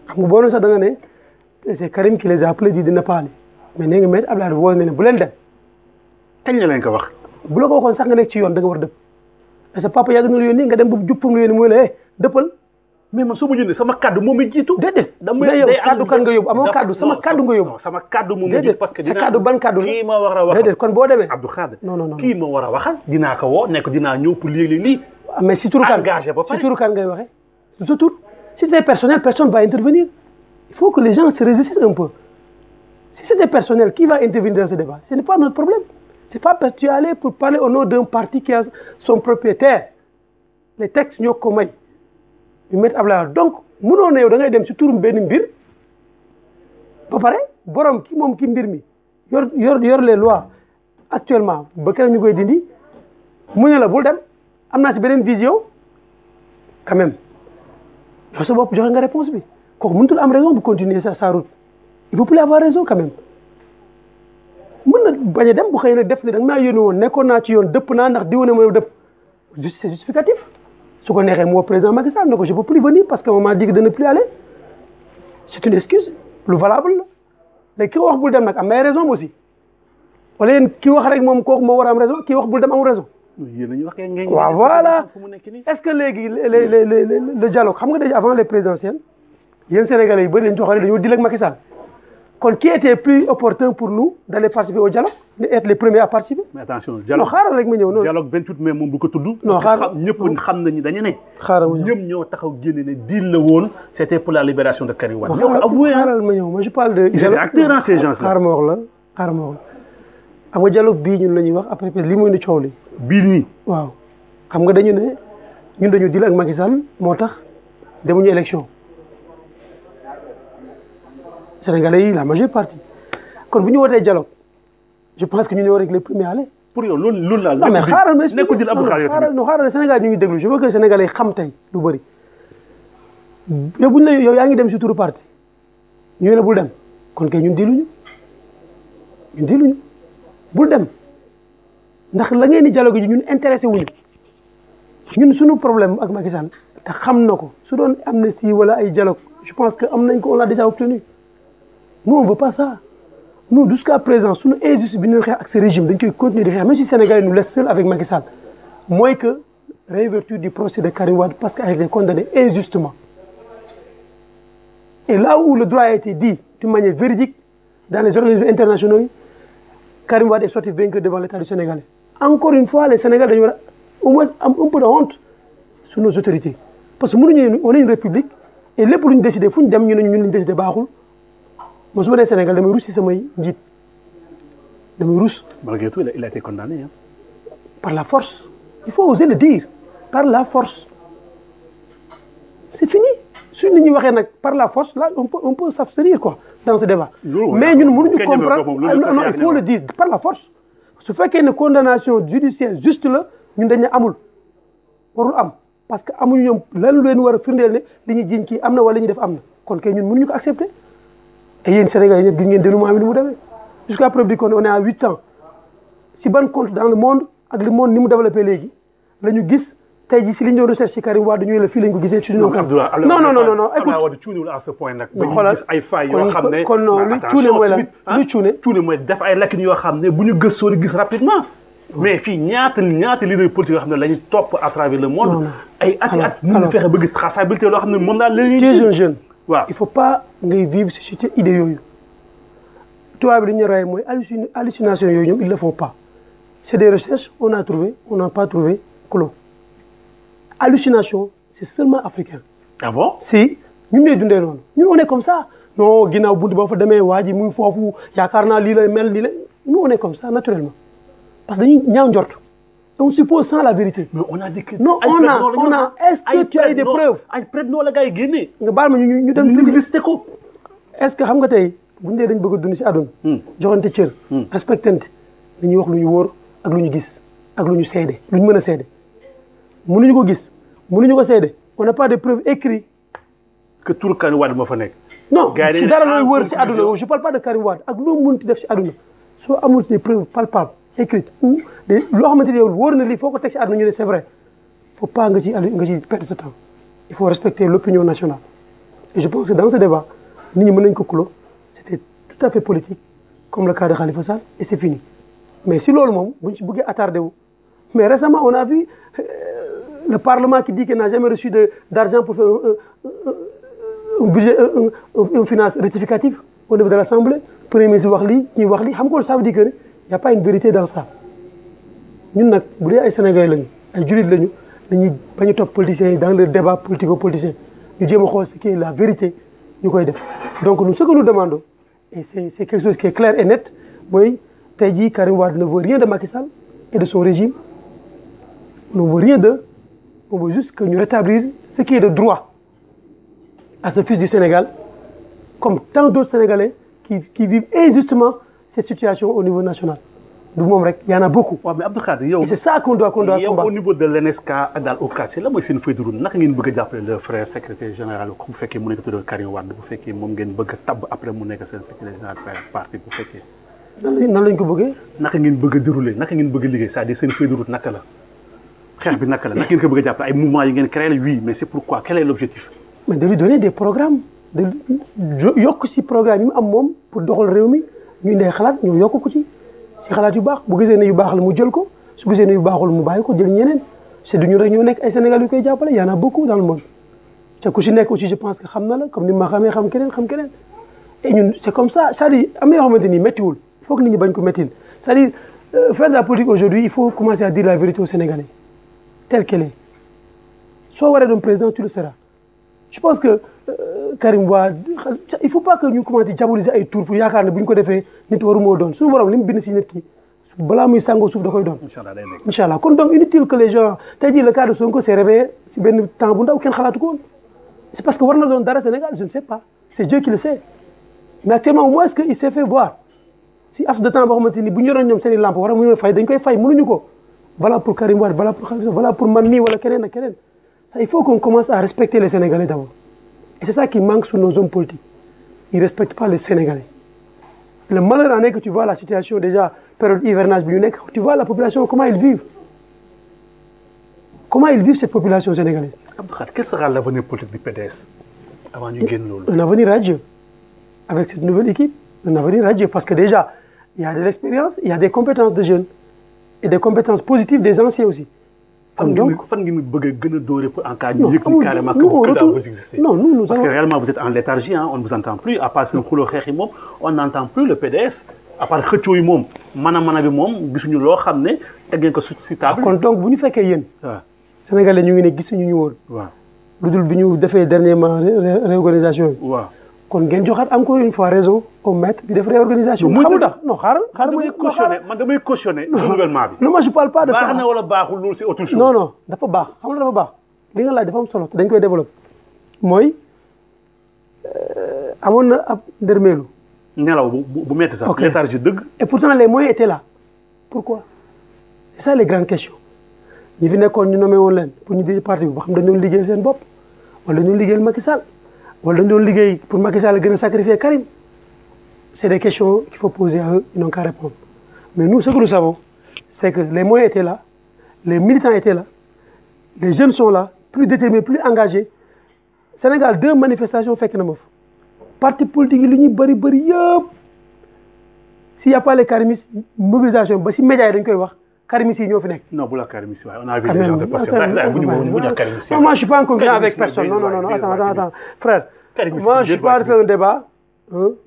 xam nga boo doon sax da nga ne c'est Karim qui les a appelés dina pas aller mais nee nga maître Abdoulaye woo na ne bu leen dem. kañ la leen ko wax. bu la ko waxoon sax nga nekk ci yoon da nga war a dëpp et sa papa yàgg na la yónni nga dem ba jub fa mu la yónni mooy la dëppal. mais man su ma yónnee sama kaddu moom mi jiitu. déedéet mais yow kaddu kan nga yóbbu amoo kaddu sama kaddu nga yóbbu. sama kaddu moom mi jiitu parce que sa kaddu ban kaddu la kii ma war a waxal déedéet kon boo demee. Abdou Khadre non kii ma war a waxal dinaa ko woo nekk dinaa ñëw pour lii. mais si turu kan engagé ba pare si turu kan ngay waxee sa tur si c'est personnel personne va intervenir il faut que les gens se résistent un peu si c'était personnel qui va intervenir dans ce débat ce n'est pas notre problème c'est pas parce que tu es allé pour parler au nom d'un parti qui a son propriétaire les textes ñoo ko may ñu mettre Ablaye donc mënoo ne yow da ngay dem si turum benn mbir ba pare borom ki moom ki mbir mi yor les lois actuellement ba keneen ñu koy dindi mu ne la bul dem am naa si beneen vision quand même yow sa bopp joxe nga réponse bi kooku mënutul am raison bu continuer sa route il peut plus avoir raison quand même mën na bañ a dem bu xëy na def ne da nga maa yónni woon nekkoon naa ci yoon dëpp naa ndax diw ne ma dëpp c'est justificatif su ko neexee moo président Macky Sall ne ko je peux plus venir parce que on m'a dit de ne plus aller c'est une excuse lu valable la léegi ki wax bul dem nag am na ay raison aussi wala yéen ki wax rek moom kooku moo war a am raison ki wax bul dem amul raison. waaw voilà est-ce que léegi le dialogue xam nga déjà avant les présidentielles yéen Sénégalais yi bëri lañu joxoon dañoo dil ak Macky Sall kon qui était plus opportun pour nous d'aller participer au dialogue être les premiers à participer. mais attention dialogue non xaaral rek ma ñëw noonu. dialogue 28 mai moom bu ko tudd. non xaaral ñëpp xam nañu dañu ne. xaaral ma ñëw ñëpp ñoo taxaw génne ne deal la woon c'était pour la libération de Karim Wade. xaaral ma ñëw moi je parle de. ils étaient acteurs en ces gens là. xaaral ma wax la xam nga dialogue bii ñun la ñuy wax après li muy indi coow li. bii nii. waaw xam nga dañu ne ñun dañu deal ak Macky Sall moo tax demuñu élection Sénégalais yi la majeure partie kon bu ñu wootee dialogue je pense que ñu ñoo rek les premiers à aller. pour yow loolu la. mais xaaral ma expliqué nekkul jël Abdou Khadre xaaral non xaaral Sénégal ñu ngi déglu je veux que Sénégalais yi xam tey lu bëri yow buñ la yow yaa ngi dem si turu parti ñu la bul dem kon kay ñun diluñu bul dem ndax la ngeen di dialogue ji ñun intéressé wuñu ñun suñu problème ak Macky Sall te xam na ko su doon amnistie wala ay dialogue je pense que am nañ ko on l'a déjà obtenu nous on veut pas ça nous jusqu'à présent suñu injustice bi ñu xeex ak ce régime dañ koy continuer di xeex même si Sénégalais nous laisse seul avec Macky Sall mooy que réouverture du procès de Karim Wade parce qu'il a été condamné injustement et là où le droit a été dit d'une manière véridique dans les organismes internationaux yi Karim Wade est sorti vainqueur devant l'État du Sénégal. Encore une fois, les Sénégalais dañu war a au moins am un peu de honte sur nos autorités parce que mënuñu on est une république et lépp lu ñu décidé fu ñu dem ñu ne ñun ñu décidé baaxul man su ma nee Sénégal damay rus si samay njiit damay rus. Malgré tout, il a été condamné hein. Par la force il faut oser le dire par la force c'est fini su nit ñi waxee nag par la force là on peut s'abstenir quoi dans ce débat. mais ñun mënuñu comprendre non il faut le dire par la force. su fekkee ne condamnation judiciaire juste la ñun dañ ne amul warul am parce que amuñu ñoom lan leen war a firndeel ne li ñu jiñ kii am na wala li ñu def am na kon kay ñun mënuñu ko accepter. et yéen Sénégalais ñëpp gis ngeen dénouement bi ni mu demee jusqu'à preuve du on est à 8 ans si ban compte dans le monde ak le monde ni mu développé léegi la ñu gis tey jii si li ñu doon recherche ci Karim Wade ñu la fii lañ ko gisee. ci suñu kan non écoute cuune à ce point nag. xoolal gis ay failles yoo xam ne kon non lu cuune mooy lan lu cuune mooy def ay lakkin yoo xam ne bu ñu gëstoo di gis rapidement. mais fii ñaata leader politique yoo xam ne la ñu topp à travers le monde. ay ati at mënuñu fexe bëgg traçabilité loo xam ne moom daal la ñuy. tu es un jeune. waaw il faut pas ngay vivre ci idée yooyu. tubaab bi li ñu royee mooy hallucination yooyu ñoom ils le font pas. c'est des recherches on a trouvé on n'a pas trouvé clos. hallucination c'est seulement africain. ah bon si ñun ñooy dundee noonu ñun on est comme ça non ginnaaw buntu boo fa demee waa ji mu ngi foofu yaakaar naa lii lay mel lii la nous on est comme ça naturellement parce que dañuy ñaaw njort on suppose sans la vérité. mais on a des non on a est-ce que tu as des preuves. ay preuves noo la gars yi génnee. nga baal ma ñu dem ñu listé ko. est-ce que xam nga tey bu ñu dee dañ bëgg a dund si àdduna. joxante cër. respectante dañuy wax lu ñu wóor ak lu ñu gis ak lu ñu seede lu ñu mën a seede. mënuñu ko gis mënuñu ko seede on n'a pas de preuves écrites que tur Karim Wade moo fa nekk. non si dara looy wër si àdduna je parle pas de Karim Wade ak loo mënti def si àdduna soo amul des preuves palpables écrites ou loo xamante ne yow wóor na lii foo ko teg si àdduna ñu ne c'est vrai faut pas nga ci perdre ce temps il faut respecter l'opinion nationale et je pense que dans ce débat nit ñi mën nañu ko clos c'était tout à fait politique comme le cas de Khalifa Sall et c'est fini mais si loolu moom buñ ci bëggee attardé wu mais récemment on a vu le Parlement qui dit qu'il n'a jamais reçu d'argent pour faire un budget une finance rectificative au niveau de l'Assemblée premier ministre wax lii ñuy wax lii xam nga ça veut dire que y a pas une vérité dans ça ñun nag bu dee ay Sénégalais lañu ay jullit lañu dañuy bañ a topp politiciens yi dans le débat politico-politicien ñu jéem a xool ce qui est la vérité ñu koy def donc nous ce que nous demandons et c'est quelque chose qui est clair et net mooy tey jii Karim Wade ne veut rien de Macky Sall et de son régime on ne veut rien d'eux on veut juste que ñu rétablir ce qui est de droit à ce fils du Sénégal comme tant d'autres Sénégalais qui vivent injustement cette situation au niveau national du moom rek y en a beaucoup. waaw mais Abdou Khadre yow. et c'est ça qu'on doit combattre. yow au niveau de l'NSK ak daal au quartier la mooy seen feuille de route naka ngeen bëgg a jàppale le frère secrétaire général bu fekkee mu nekk tudd Karim Wade bu fekkee moom ngeen bëgg a tabb après mu nekk seen secrétaire général parti bu fekkee. nan lañ ko bëggee. naka ngeen bëgg a dérouler naka ngeen bëgg a liggéey c'est-à-dire seen feuille de route naka la xeex bi naka la naka ngeen ko bëgg a jàppale ay mouvements yi ngeen créé la oui mais c'est pourquoi quel est l'objectif. mais de lui donner des programmes de yokk si programme yi mu am moom pour doxal réew mi ñu indee xalaat ñoo yokk ko ci si xalaat yu baax bu gisee ne yu baax la mu jël ko su gisee ne yu baaxul mu bàyyi ko jël ñeneen c'est du ñu rek ñoo nekk ay Sénégal yu koy jàppale y en a beaucoup dans le monde te ku si nekk aussi je pense que xam na la comme ni ma xamee xam keneen et ñun c'est comme ça c'est-à-dire am na yoo xamante ni méttiwul il faut que nit ñi bañ ko méttil c'est-à-dire faire de la politique aujourd'hui il faut commencer à dire la vérité aux Sénégalais telle qu'elle est soo waree doon président tu le seras je pense que Karim Wade il faut pas que ñu commencé diaboliser ay tour pour yaakaar ne bu ñu ko defee nit waru moo doon suñu borom li mu bind si nit ki balaa muy sàngoo suuf da koy doon. incha allah kon donc inutile que les gens tey jii le cas de Sonko s'est réveillé si benn temps bu ndaw kenn xalaatu ko woon c'est parce que war na doon dara Sénégal je ne sais pas c'est Dieu qui le sait mais actuellement au moins est-ce que il s'est fait voir si af de temps boo xamante ni bu ñu yoroon ñoom seen i lampe war a mën a fay dañ koy fay mënuñu ko voilà pour Karim Wade voilà pour man mii wala keneen ak keneen ça il faut qu'on commence à respecter les Sénégalais d'abord. Et c'est ça qui manque sur nos hommes politiques. Ils ne respectent pas les Sénégalais. Le malheur en est que tu vois la situation déjà, période hivernage, tu vois la population, comment ils vivent. Comment ils vivent cette population sénégalaise. Abdou Khadre, quel sera l'avenir politique du PDS avant ñu génn loolu. Un avenir radieux. Avec cette nouvelle équipe, un avenir radieux. Parce que déjà, il y a de l'expérience, il y a des compétences de jeunes. Et des compétences positives des anciens aussi. fan ngeen bëgg a gën a doore pour en cas ñu yëg ni carrément que vous existez. Non, nous parce que réellement vous êtes en léthargie hein, on ne vous entend plus à part seen xuloo xeex yi moom on n'entend plus le PDS à part xëccoo yi moom mana bi moom gisuñu loo xam ne teg ngeen ko si table. kon donc bu ñu fekkee yéen. waaw Sénégalais ñu ngi ne gisuñu ñu woon. waaw lu dul bi ñu defee dernièrement réorganisation yi. waaw kon ngeen joxaat encore une fois raison au maître bi def réorganisation. xamul tax non xaaral damay cautionner renouvellement bi. non moi je parle pas de ça. baax na wala baaxul loolu c'est autre chose. non dafa baax xam nga dafa baax li nga laaj dafa am solo te dañ koy développer mooy amoon na ab ndërmeelu. nelaw bu metti sax. léthargie dëgg. et pourtant les moyens étaient là pourquoi c'est ça les grandes questions ñi fi nekkoon ñu nommé woon leen pour ñu diriger parti bi ba xam dañu doon liggéeyal seen bopp wala dañu doon liggéeyal Macky Sall. wala dañu doon liggéey pour Macky Sall gën a sacrifier Karim c'est des questions qu'il faut poser à eux ils n'ont qu'à répondre mais nous ce que nous savons c'est que les moyens étaient là les militants étaient là les jeunes sont là plus déterminés plus engagés Sénégal 2 manifestations fekk na ma fa parti politique yi li ñuy bëri yëpp s'il y a pas les karimistes mobilisation ba si médias yi dañ koy wax karimistes yi ñoo fi nekk. non bu la karimistes waaye on a vu des gens de passer non moi je suis pas en concurrence avec personne non attends frère moi je suis pas de faire un débat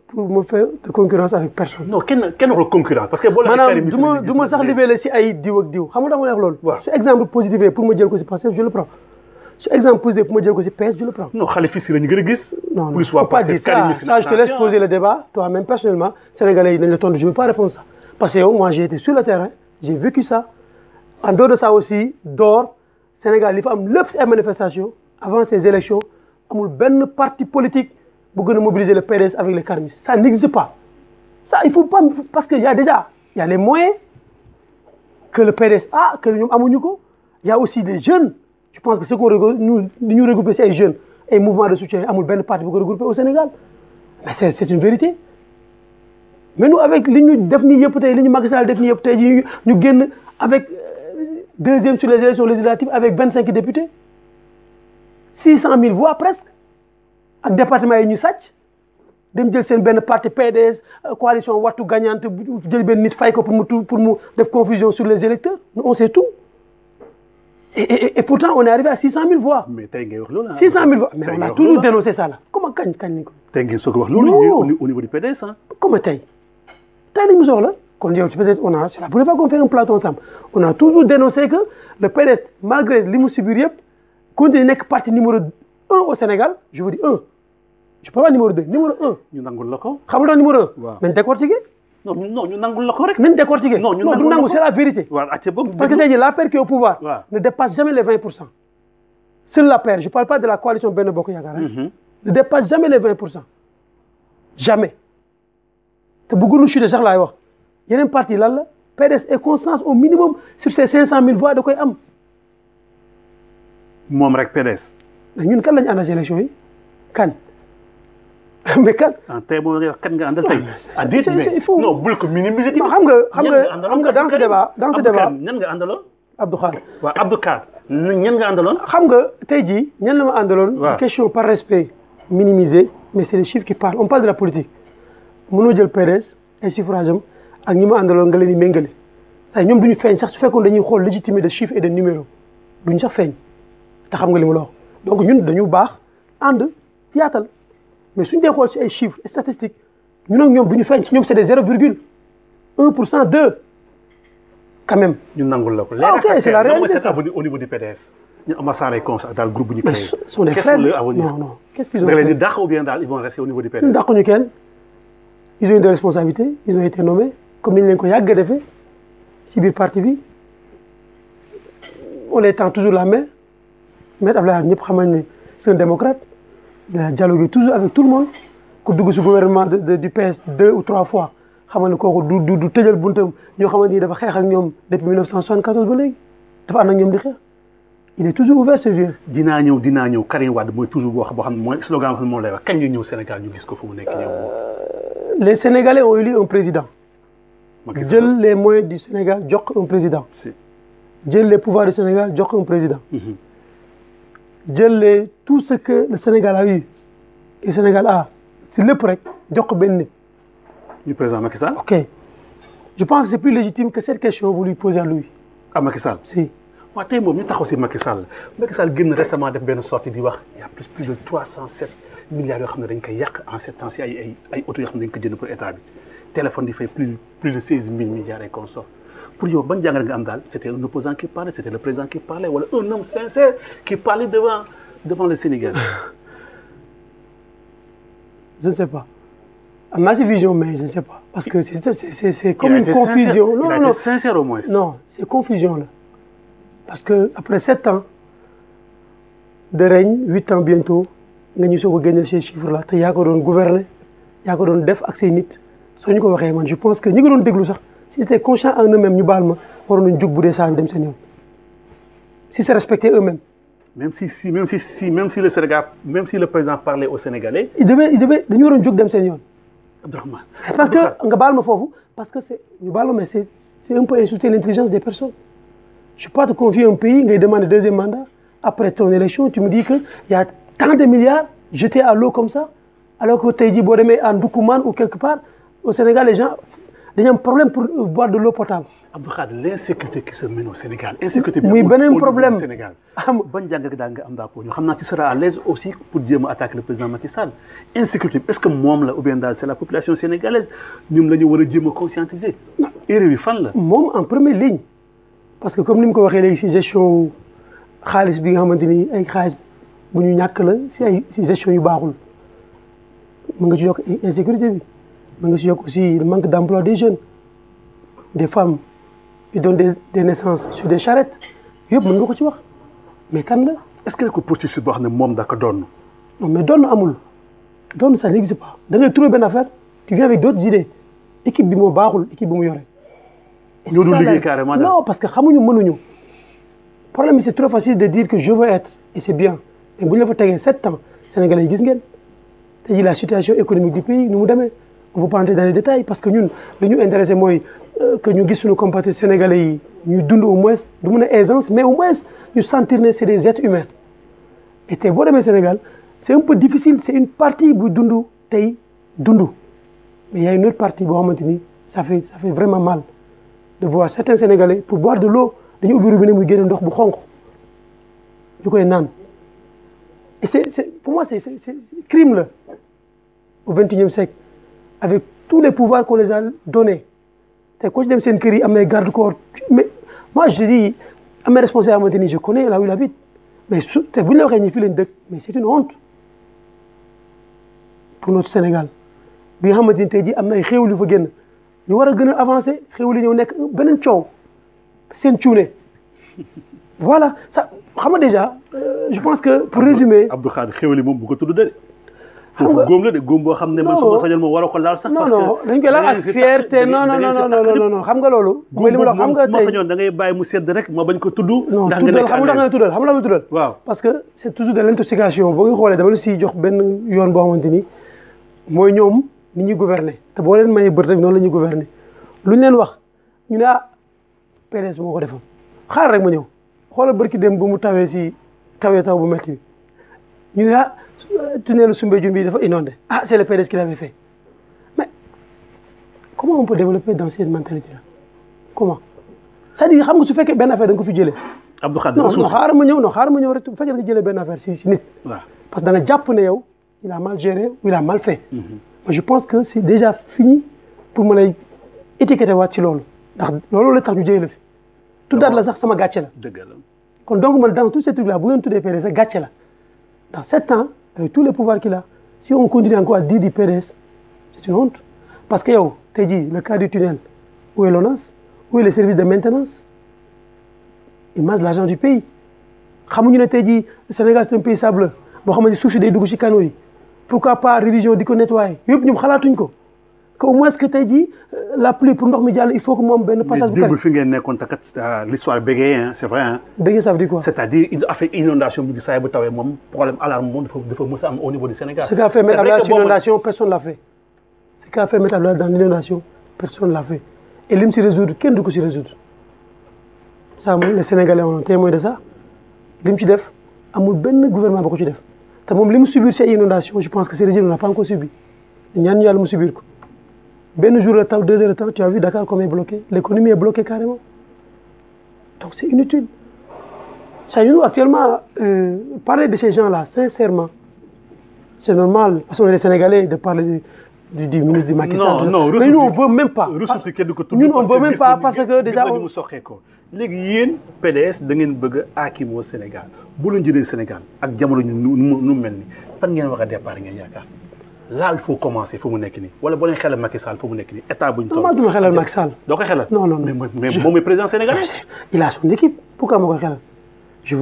pour me faire de concurrence avec personne. non kenn waxul concurrence parce que boo la maanaam du ma sax libellé si ay diw ak diw xam nga dama wax loolu. su exemple positif pour ma jël ko si Pastef je le prends su exemple positif pour ma jël ko si PS je le prends. non Khalifa Sy la ñu gën a gis. non il faut pas dire ça je te laisse poser le débat toi-même personnellement sénégalais yi dañ la tontu je ne vais pas répondre ça parce que yow moi j'ai été sur le terrain j'ai vécu ça en dehors de ça aussi Sénégal li fa am lépp si ay manifestations avant ces élections amul benn parti politique bu gën a mobiliser le PDS avec les karimistes ça n'existe pas ça il faut pas parce que y a les moyens que le PDS a que ñoom amuñu ko y a aussi des jeunes je pense que ce qu'on ñu regroupé si ay jeunes ay mouvements de soutien amul benn parti bu ko regroupé au Sénégal mais c'est une vérité mais nous avec li ñu def nii yëpp tey li ñu Macky Sall def nii yëpp tey ji ñu génn avec deuxième sur les élections législatives avec 25 députés 600 000 voix presque ak département yi ñu sàcc dem jël seen benn parti PDS coalition wattu gagnante jël benn nit fay ko pour mu def confusion sur les électeurs on sait tout et pourtant on est arrivé à 600 000 voix. mais tey ngay wax loolu 600 000 voix mais on a toujours dénoncé ça là comment kañ lañ ko. tey ngeen soog a wax loolu au niveau du PDS ah. comment tey lañ mu soxla kon yow peut-être c'est la première fois qu'on fait un plateau ensemble on a toujours dénoncé que le PDS malgré li mu subir yëpp continue nekk parti numéro 1 au Sénégal je vous dis 1 je parle pas numéro 2 numéro 1. ñu nangul la ko. xam nga numéro 1. waaw nañ décortiquer. non ñu nangul la ko rek. nañ décortiquer. non du nangu c'est la vérité. waaw parce que tey jii l'APR qui est au pouvoir. ne dépasse jamais les 20%. seul l'APR je parle pas de la coalition Benno Bokk Yaakaar. ne dépasse jamais les 20%. jamais. te bu gënu chuter sax laay wax yeneen parti lan la PDS est constance au minimum sur ces 500 000 voix da koy am. moom rek PDS. mais ñun kan lañu àndal ci élection yi kan mais kan. ah tey boo wax kan nga àndal tey. ah déet il faut non bul ko minimiser. non xam nga dans ce débat ñan nga àndaloon. Abdou Khadre. waaw Abdou Khadre ñan nga àndaloon. xam nga tey jii ñan la ma àndaloon. waaw question par respect minimiser mais c'est les chiffres qui parlent on parle de la politique mënoo jël PDS ay suffrage am ak ñi ma àndaloon nga leen di méngale. saa ñoom du ñu feeñ sax su fekkoon dañuy xool légitimité de chiffres et de numéros duñ sax feeñ te xam nga li ma la wax donc ñun dañu baax ànd yaatal mais suñ dee xool ci ay chiffres statistiques ñun ak ñoom du ñu feeñ ci ñoom c'est des 0,1% 2 quand même. ñu nangul la ko. ok c'est la réalité ça au niveau du PDS. ñu am saare constat daal groupe bu ñu créé. mais sont des frères non qu'est-ce qu'ils ont. da nga leen di dàq ou bien daal ils vont rester au niveau du PDS. ñun dàquñu kenn ils ont eu des responsabilités ils ont été nommés comme ni ñu leen ko yàgg a defee ci biir parti bi on les tend toujours la main Maître Abdoulaye ñëpp xam nañ ne c'est un démocrate il a dialogué toujours avec tout le monde ku dugg ci gouvernement du PS 2 ou 3 fois xam nga ne kooku du tëjal buntam ñoo xamante ni dafa xeex ak ñoom depuis 1974 ba léegi dafa ànd ak ñoom di xeex il est toujours ouvert ce vieux. dinaa ñëw Karim Wade mooy toujours boo xam ne mooy slogan boo xam ne moom lay wax kañ nga ñëw Sénégal ñu gis ko fu mu nekk ñëw. Les Sénégalais ont élu un président. jël les moyens du Sénégal jox un président. jël les pouvoirs du Sénégal jox un président. jël tout ce que le Sénégal a eu et le Sénégal a si lépp rek jox ko benn nit. du président Macky Sall. ok je pense que c'est plus légitime que cette question vous lui posez à lui. à Macky Sall. si. waaw tey moom ñu taxaw si Macky Sall génn récemment def benn sortie di wax il y a plus de 307 milliards yoo xam ne dañ koy yàq en 7 ans si ay autos yoo xam ne dañ ko jënd pour état bi téléphone di fay plus de 16 000 milliards et consorts pour yow ban jàngat nga am daal c'était un opposant qui parlait c'était le président qui parlait wala un homme sincère qui parlait devant le Sénégal. je ne sais pas am naa si vision mais je ne sais pas parce que c'est comme une confusion. il a été sincère au moins. non c'est confusion là. Parce que après 7 ans de règne 8 ans bientôt nga ñu soog a génneel ces chiffres là te yaa ko doon gouverner yaa ko doon def ak say nit soo ñu ko waxee man je pense que ñi nga doon déglu sax si c'était conscient en eux-mêmes ñu baal ma waroon nañ jug bu dee saal dem seen yoon si c'est respecté eux-mêmes. même si le Sénégal même si le président parlait aux Sénégalais. il devait dañu waroon jug dem seen yoon. Abdourahmane parce que nga baal ma foofu parce que c'est ñu baal ma mais c'est un peu insulter l'intelligence des personnes. Je ne peux pas te confier un pays, tu demandes un deuxième mandat. Après ton élection, tu me dis qu'il y a tant de milliards jetés à l'eau comme ça. Alors que tu as dit, bon, à Ndoukoumane ou quelque part, au Sénégal, les gens ont un problème pour boire de l'eau potable. Abdou Khadre, l'insécurité qui se mène au Sénégal. Insécurité oui, un problème. Au Sénégal. Tu seras à l'aise aussi pour dire attaquer le président Macky Sall. Insécurité, est-ce que moi, ou bien c'est la population sénégalaise, nous devons conscientiser? Moi, en première ligne. Parce que comme ni mu ko waxee léegi si gestion xaalis bi nga xamante ni ay xaalis bu ñu ñàkk la si gestion yu baaxul mën nga ci yokk insécurité bi mën nga ci yokk aussi le manque d'emploi des jeunes des femmes qui donnent des naissances sur des charrettes yëpp mën nga ko ci wax mais kan la. est-ce que ko processus boo xam ne moom da ko doon. non mais doon amul doon ça n'existe pas da ngay trouver benn affaire tu viens avec d'autres idées équipe bi moo baaxul équipe bi mu yore. Non, parce que le problème c'est trop facile de dire que je veux être et c'est bien mais si on fait 7 ans Sénégalais yi gis ngeen tey la situation économique du pays nous demee on ne va pas entrer dans les détails parce que ñun li ñu intéressé mooy que ñu gis suñu compatriotes sénégalais yi ñuy dund au moins du mën a aisance mais au moins ñu sentir ne c'est des êtres humains et tey boo demee Sénégal c'est un peu difficile c'est une partie bu dund tey dund mais il y a une autre partie boo xamante ni ça fait vraiment mal de voir certains Sénégalais pour boire de l'eau dañu ubbi robinet muy génne ndox bu xonq ñu koy naan et pour moi c'est crime là au XXIe siècle avec tous les pouvoirs qu'on les a donnés te ko ci dem seen kër yi am na garde-corps mais moi je te dis am na responsabilité ni je connais là où il habite mais te bu ñu la waxee ñi fii lañ dëkk mais c'est une honte pour notre Sénégal bi nga xamante ni tey jii am na ay xéewal yu fa génn ñu war a gën a avancer xéwal yi ñëw nekk beneen coow seen cuune voilà ça xam nga déjà je pense que pour résumer. Abdou Khadre xéwal yi moom bu ko tudd de. foofu góom la de góom boo xam ne man suma sañoon moom waroo ko laal sax. parce que non dañ koy laal ak fierté non xam nga loolu. mooy li ma la xam nga tey suma sañoon da ngay bàyyi mu sedd rek ma bañ ko tudd. ndax nga nekk xam nga tuddal xam nga la tuddal. waaw parce que c'est toujours de l'intoxication boo nga xoolee dama la siy jox benn yoon boo xamante ni mooy ñoom ni ñuy gouverner te boo leen mayee bët rek noonu la ñuy gouverner lu ñu leen wax ñu ne PDS moo ko defoon xaar rek ma ñëw xoolal barki dem bu mu tawee si tawee taw bu métti bi ñu ne tunnel Soumbédioune bi dafa inondé c'est le PDS qui l'avait fait mais comment on peut développer dans cette mentalité là comment c'est-à-dire xam nga su fekkee benn affaire da nga ko fi jëlee. Abdou Khadre non xaaral ma ñëw rek bu fekkee da nga jëlee benn affaire si nit. waaw parce que da nga jàpp ne yow il a mal géré ou il a mal fait. moi je pense que c'est déjà fini pour ma lay étiqueter waat ci loolu ndax loolu la tax ñu jëlee la fi. tuddaat la sax sama gàcce la. dëgg la kon donc man dans tous ces trucs là bu ngeen tuddee PDS sax gàcce la dans 7 ans avec tous les pouvoirs qu'il a si on continue encore à dire du PDS c'est une honte parce que yow tey jii le cas du tunnel où est l'ONAS où est le service de maintenance il mange l'argent du pays xamuñu ne tey jii Sénégal c'est un pays sableux boo xamante ni suuf si day dugg ci canaux yi pourquoi pas révision di ko nettoyer yëpp ñoom xalaatuñ ko que au moins que tey jii la pluie pour ndox mi jàll il faut que mu am benn passage. mais démb fi ngeen nekkoon takat l'histoire bégayée c'est vrai hein. Bégayée ça veut dire quoi. c'est-à-dire affaire inondation bi saa bu tawee moom problème alarme moom dafa mës a am au niveau du Sénégal. ce qu'a fait Maître Abdoulaye dans l'inondation personne l'a fait. ce qu'a fait Maître Abdoulaye dans l'inondation personne l'a fait et lim si résoudre kenn du ko si résoudre ça moom les Sénégalais on est témoin de ça lim ci def amul benn gouvernement ba ko ci def te moom li mu subir ces inondations je pense que ce régime n'a pas encore subi ñaan yàlla mu subir ko. benn jour le temps 2 heures de temps tu as vu Dakar comme est bloqué l'économie est bloquée carrément donc c'est inutile ça nous actuellement parler de ces gens-là sincèrement c'est normal parce qu'on est des Sénégalais de parler du ministre du Macky Sall. non mais nous on veut même pas. ressources kenn du ko tudd ñun on veut même pas parce que déjà mu soxee ko léegi yéen PDS da ngeen bëgg a aakimoo Sénégal bu la jëlee Sénégal ak jamono ñu nu mel ni fan ngeen war a départ ngeen yaakaar. là il faut commencer fu mu nekk nii wala boo leen xelal Macky Sall fu mu nekk nii état bu ñu toll. non du ma xelal Macky Sall. doo ko xelal. non mais moom mooy président sénégalais. il a son équipe pourquoi ma koy xelal je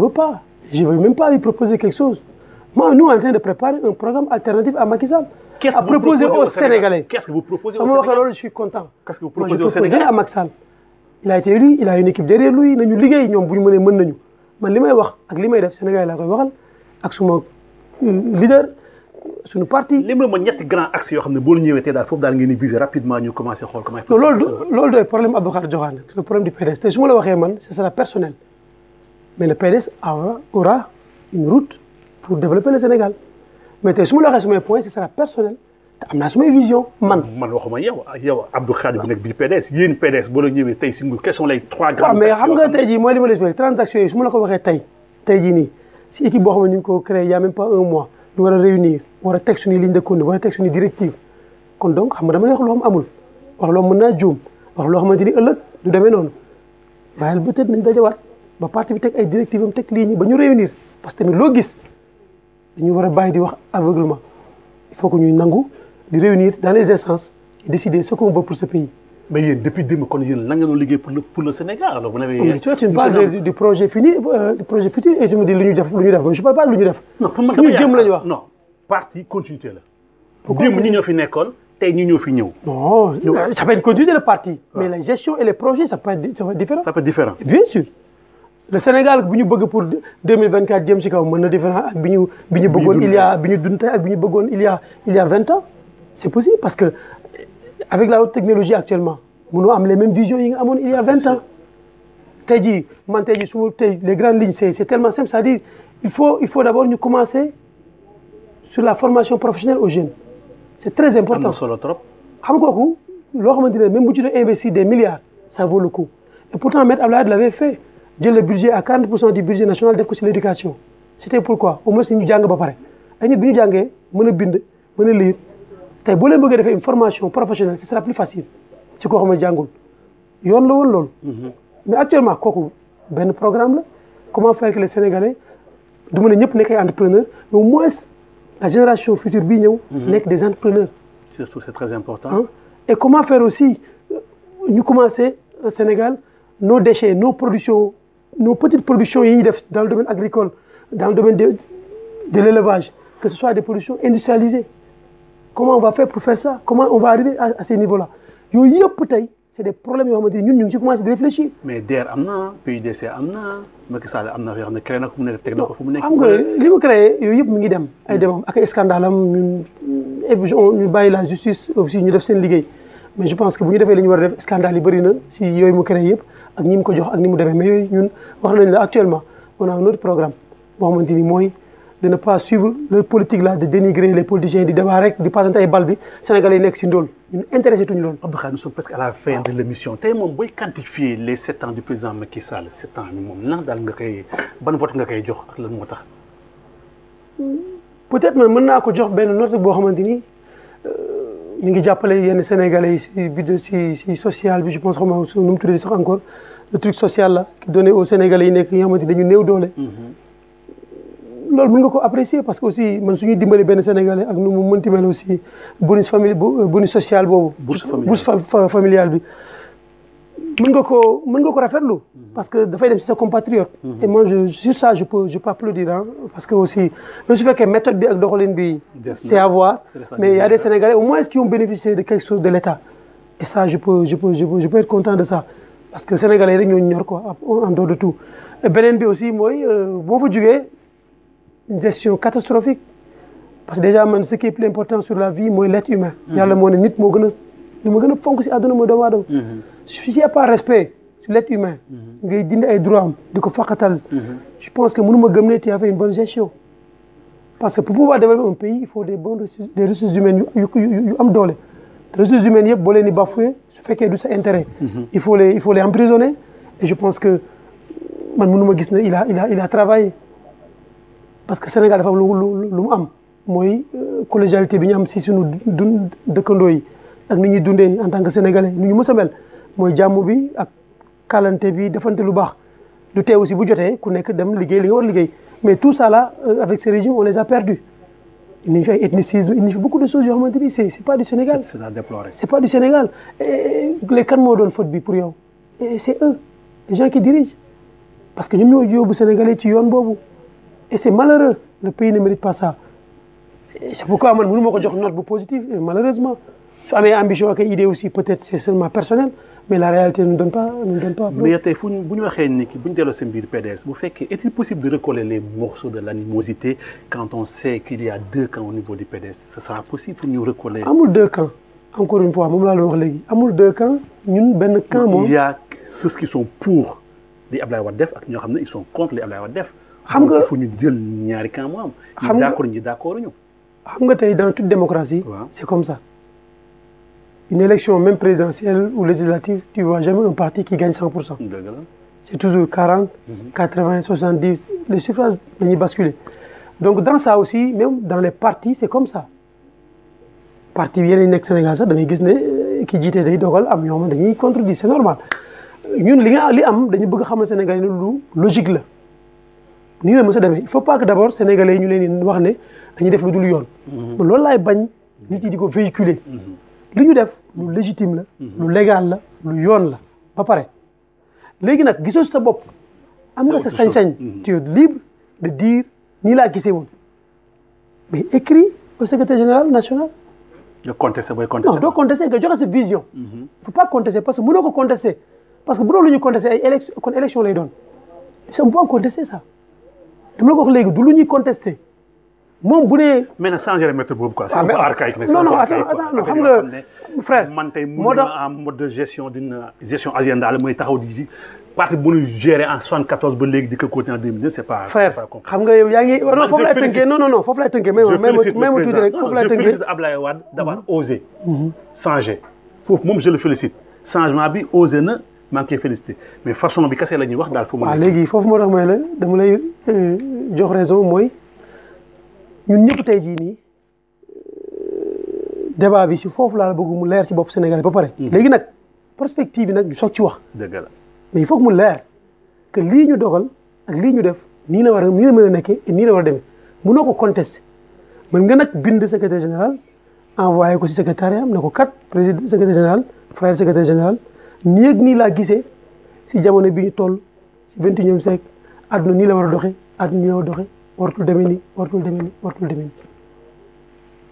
veux même pas lui proposer quelque chose moi nous en train de préparer un programme alternatif à Macky Sall. qu'est-ce à proposer aux Sénégalais. qu'est-ce que vous proposez aux Sénégalais Sénégalais loolu je suis content. qu'est-ce que vous proposez aux Sénégalais à Macky Sall. il a été élu il a une équipe derrière lui nañu liggéey ñoom bu ñu mënee mën nañu man li may wax ak li may def Sénégal laa koy waxal ak suma leader. suñu parti. li mu ma ñetti grand axe yoo xam ne boo ñëwee tey daal foofu daal ngeen di viser rapidement ñu commencé xool comment. non loolu doy problème Abdou Khadre Diokhane c'est le problème du PDS te su ma la waxee man ce sera personnel mais le PDS aura une route pour développer le Sénégal mais tey su ma la waxee sumay point ce sera personnel te am naa sumay vision man waxuma yow Abdou Khadre bi nekk biir PDS yéen PDS boo la ñëwee tey si nguur quels sont les 3 grands mais xam nga tey jii mooy li ma la expliqué transactions yi su ma la ko waxee tey jii nii si équipe boo xam ne ñu ngi ko créé il y a même pas 1 mois ñu war a réunir war a teg suñuy ligne de conduite war a teg suñuy directive kon donc xam nga dama lay wax loo xam amul wax loo mën naa juum wax loo xamante ni ëllëg du demee noonu bàyyil peut-être nañ dajawaat ba parti bi teg ay directives am teg lignes ba ñu réunir parce que tamit loo gis dañu war a bàyyi di wax aveuglement il faut que ñuy nangu di réunir dans les instances et décider ce qu'on veut pour ce pays. mais yéen depuis démb kon yéen lan nga doon liggéey pour le Sénégal alors vous n'avez. mais tu vois tu me parles du projet fini du projet futur et tu me dis lu ñu def mais je parle pas lu ñu def. non pour man fu ñu jëm la ñu wax. non parti continuité la. pourquoi démb ñi ñoo fi nekkoon tey ñi ñoo fi ñëw. non ça peut être continuité le parti. mais la gestion et les projets ça peut être différent. ça peut être différent. bien sûr le Sénégal bu ñu bëgg pour 2024 jëm ci kaw mën na différent ak bi ñu bëggoon il y a bi ñu dund tey ak bi ñu bëggoon il y a 20 ans c'est possible parce que. avec la haute technologie actuellement mënoo am les mêmes visions yi nga amoon il y a 20 ans tey jii man tey jii su ma tey les grandes lignes c'est tellement simple c'est-à-dire il faut d'abord ñu commencer sur la formation professionnelle aux jeunes c'est très important. am na solo trop. xam nga kooku loo xamante ne même bu ci doon investir des milliards ça vaut le coup et pourtant Maître Abdoulaye Wade l'avait fait jël le budget à 40% du budget national def ko ci l'éducation c'était pourquoi au moins ñu jàng ba pare ay nit bi ñu jàngee mën a bind mën a lire. tey boo leen bëggee defee une formation professionnelle ce sera plus facile ci koo xam ne jàngul yoon la woon loolu. mais actuellement kooku benn programme la comment faire que les Sénégalais du ma ne ñëpp nekk ay entrepreneurs mais au moins la génération future bii ñëw. nekk des entrepreneurs. surtout c'est très important. et comment faire aussi ñu commencer au Sénégal nos déchets nos productions nos petites productions yi ñuy def dans le domaine agricole dans le domaine de l'élevage que ce soit des productions industrialisées. comment on va faire pour faire ça, comment on va arriver à ces niveaux-là yooyu yëpp tey c'est des problèmes yoo xamante ni ñun ñu ngi ci commencé di réfléchir. mais DER am na PUDC am na Macky Sall am na yoo xam ne créé na ko fu mu nekk teg na ko fu mu nekk. xam nga li mu créé yooyu yëpp mi ngi dem ay demam ak ay scandale am ñu bàyyi la justice aussi ñu def seen liggéey mais je pense que bu ñu defee li ñu war a def scandale yi bëri na si yooyu mu créé yëpp ak ñi mu ko jox ak ni mu demee mais yooyu ñun wax nañ la actuellement on a un autre programme boo xamante ni mooy de ne pas suivre le politique là de dénigrer les politiciens di débat rek di passante ay bal bi Sénégalais yi nekk si ndóol ñun intéressé tuñu loolu. Abdou Khadre nous sommes presque à la fin de l'émission tey moom booy quantifier les 7 ans du président Macky Sall 7 ans bi moom nan daal nga koy ban vote nga koy jox ak lan moo tax. peut-être man mën naa ko jox benn note boo xamante ni ñu ngi jàppale yenn Sénégalais yi si budget si social bi je pense xam nga nu mu tuddee sax encore le truc social là qui donné aux Sénégalais yi nekk yi nga xamante ni dañu néew doole. loolu mën nga ko apprécier parce que aussi man suñuy dimbali benn Sénégalais ak nu mu mënti mel aussi bonus social boobu. bourse familiale bi. mën nga ko rafetlu. parce que dafay dem si sa compatriote. et moi sur ça je peux applaudir hein, parce que aussi même su fekkee méthode bi ak doxalin bi. c'est à voir mais il y a des Sénégalais au moins qui ont bénéficié de quelque chose de l'État. et ça je peux être content de ça parce que Sénégalais yi rek ñoo ñor quoi en dehors de tout. beneen bi aussi mooy boo fa jugee. une gestion catastrophique parce que déjà man ce qui est plus important sur la vie mooy l'être humain. yàlla moo ne nit moo gën a li ma gën a fonk si àdduna mooy doomu aadama. s'il n'y a pas respect sur l'être humain. ngay dindi ay droits am di ko faqatal. je pense que mënu ma gëm ne tu as fait une bonne gestion. parce que pour pouvoir développer un pays il faut des ressources humaines yu am doole. te ressources humaines yëpp boo leen di bafouer su fekkee du sa intérêt. il faut les emprisonner et je pense que man mënu ma gis ne il a travaillé. parce que Sénégal dafa am lu mu am mooy collégialité bi ñu am si suñu dëkkandoo yi ak ni ñuy dundee en tant que sénégalais ni ñu mës a mel mooy jàmm bi ak kaalante bi defante lu baax du tee aussi bu jotee ku nekk dem liggéey li nga war liggéey mais tout ça là avec ce régime on les a perdus. il n'y a fait ethnicisme il n'y a fait beaucoup de choses yoo xamante ni c'est pas du Sénégal. c'est à déplorer. c'est pas du Sénégal les kan moo doon faute bi pour yow et c'est eux les gens qui dirigent parce que ñoom ñoo yóbbu Sénégalais ci yoon boobu. et c'est malheureux le pays ne mérite pas ça et c'est pourquoi man mënu ma ko jox note bu positive malheureusement su amee ambition ak idée aussi peut-être c'est seulement personnel mais la réalité ne donne pas. mais tey bu ñu waxee ni ki bu ñu delloo seen biir PDS bu fekkee est-il possible de recoller les morceaux de l'animosité quand on sait qu'il y a 2 camps au niveau du PDS ce sera possible pour ñu recoller. amul 2 camps encore une fois moom laa doon wax léegi amul 2 camps ñun benn camp moom. il y a ceux qui sont pour li Ablaye Wade def ak ñoo xam ne ils sont contre li Ablaye Wade def. xam nga il faut ñu jël ñaari camp mu am. xam nga ñi d'accord ñu. xam nga tey dans toute démocratie. c'est comme ça. une élection même présidentielle ou législative tu vois jamais un parti qui gagne 100%. c'est toujours 40. 80 70 les suffrages dañuy basculer. donc dans ça aussi même dans les partis c'est comme ça. parti bi yeneen nekk Sénégal sax da ngay gis ne ki jiite day dogal am ñoo xam dañuy contredire c'est normal ñun li am dañu bëgg xamal Sénégal yi lu logique la. nii la mës a demee il faut pas que d'abord sénégalais yi ñu leen wax ne dañuy def lu dul yoon. loolu laay bañ nit yi di ko véhiculer. li ñu def lu légitime la. lu légal la lu yoon la ba pare. léegi nag gisoo sa bopp. am nga sa sañ-sañ. tu es libre de dire nii laa gisee woon. mais écrit au secrétaire général national. nga contester booy contester. non doo contester nga joxe sa vision. faut pas contester parce que mënoo ko contester parce que bu doon lu ñu contester ay élection lay doon. ça on peut pas contester ça. dama la ko wax léegi du lu ñuy contester moom bu dee. mais nag changer la méthode boobu quoi. c'est un peu archaïque nag. non attends xam nga frère. man tey moo tax en mode de gestion d'une gestion agendale mooy taxaw di parti bu ñu gérer en 74 ba léegi di ko continuer en 2009 c'est pas. frère xam nga yow yaa ngi. non foofu lay tënkee non foofu lay tënkee. même tuuti rek foofu lay tënkee. je félicite Ablaye Wade d'avoir osé. changer foofu moom je le félicite changement bi osé na. maa ngi koy félicité mais façon bi kese la ñuy wax daal fu mu. waaw léegi foofu moo tax mooy la dama lay jox raison mooy ñun ñëpp tey jii nii débat bi si foofu laa la bëgg mu leer si bopp Sénégalais ba pare. léegi nag perspective yi nag ñu soog ci wax. dëgg la mais il faut que mu leer que lii ñu dogal ak lii ñu def nii la war a nii la mën a nekkee et nii la war a demee mënoo ko contester mën nga nag bind secrétaire général envoyé ko si secrétariat am ne ko kat président secrétaire général frère secrétaire général. nii ak nii laa gisee si jamono bi ñu toll si 21e siècle àdduna nii la war a doxee àdduna nii la war a doxee wartul demee nii wartul demee nii wartul demee nii.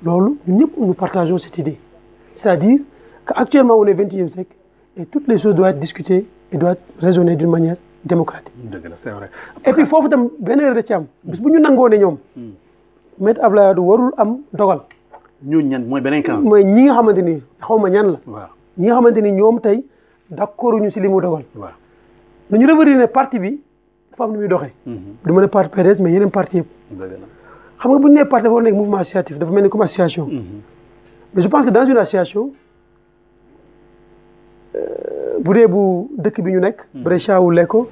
loolu ñun ñëpp nous partageons cette idée c'est-à-dire qu'actuellement on est 21e siècle et toutes les choses doivent être discutées et doivent être raisonnées d'une manière démocratique. dëgg la c'est vrai. et puis foofu tam benn erreur da ci am bis bu ñu nangoo ne ñoom Maître Abdoulaye Wade warul am dogal. ñooñu ñan mooy beneen camp. mooy ñi nga xamante ni xaw ma ñan la. waaw ñi nga xamante ni ñoom tey d'accord ñu si li mu dogal. waaw nañu revenir ne parti bi dafa am nu muy doxee. du ma ne parti PDS mais yeneen parti yëpp. dëgg la xam nga bu ñu nee parti dafa war nekk mouvement associatif dafa mel ni comme association. mais je pense que dans une association bu dee bu dëkk bi ñu nekk. Brescia ou Lecco.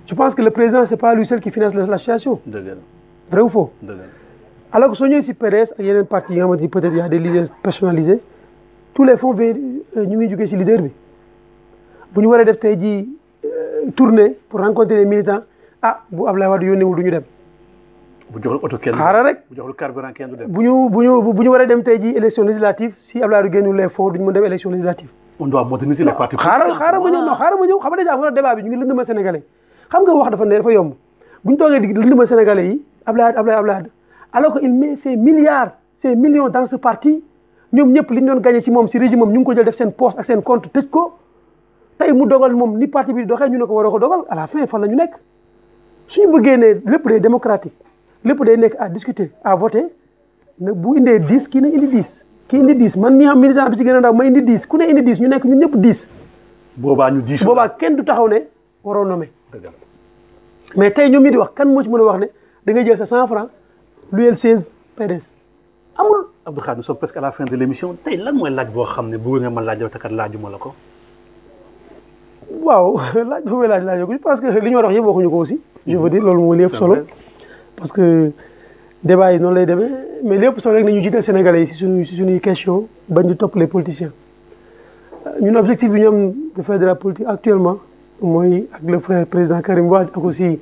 je pense que le président c'est pas lui seul qui finance l'association. dëgg la vrai ou faux. dëgg la alors que soo ñëwee si PDS ak yeneen parti yi nga xamante ni peut-être y a des leaders personnalisés tous les fonds ñu ngi jógee si leader bi bu ñu waree def tey jii tournée pour rencontrer les militants bu Ablaye Wade yónneewul du ñu dem. bu joxul oto kenn xaaral rek bu joxul carburant kenn du dem. bu ñu waree dem tey jii élection législative si Ablaye Wade génnul les fonds du ñu mën dem élection législative. on doit moderniser les partis. xaaral ma ñëw non xaaral ma ñëw xam nga déjà am na débat bi ñu ngi lëndëmal sénégalais xam nga wax dafa yomb bu ñu toogee di lëndëmal sénégalais yi Ablaye Wade alors que il met ses milliards ses millions dans ce parti ñoom ñëpp li ñu doon gagné si moom si régime moom ñu ngi ko jël def seen poste ak seen compte tëj ko tey mu dogal moom ni parti bi di doxee ñu ne ko waroo ko dogal à la fin fan la ñu nekk suñu bëggee ne lépp day démocratique lépp day nekk à discuter à voter nag bu indee 10 kii na indi 10 kii indi 10 man mi xam militant bi ci gën a ndaw ma indi 10 ku ne indi 10 ñu nekk ñun ñëpp 10. boobaa ñu 10. boobaa kenn du taxaw ne waroo nommé. dëgg la mais tey ñoom ñi di wax kan moo ci mën a wax ne da ngay jël sa 100 francs luyel 16 PDS amul. Abdou Khadre nous sommes presque à la fin de l'émission tey lan mooy laaj boo xam ne bëgg nga ma laaj yow te kat laajuma la ko. waaw laaj boobu laaj ko parce que li ñu war a wax yëpp waxuñu ko aussi. je veux dire loolu mooy li ëpp solo. parce que débat yi noonu lay demee mais li ëpp solo rek nañu jiital Sénégalais yi si suñuy question bañ di topp les politiciens ñun objectif bi ñu am de faire de la politique actuellement mooy ak le frère président Karim Wade ak aussi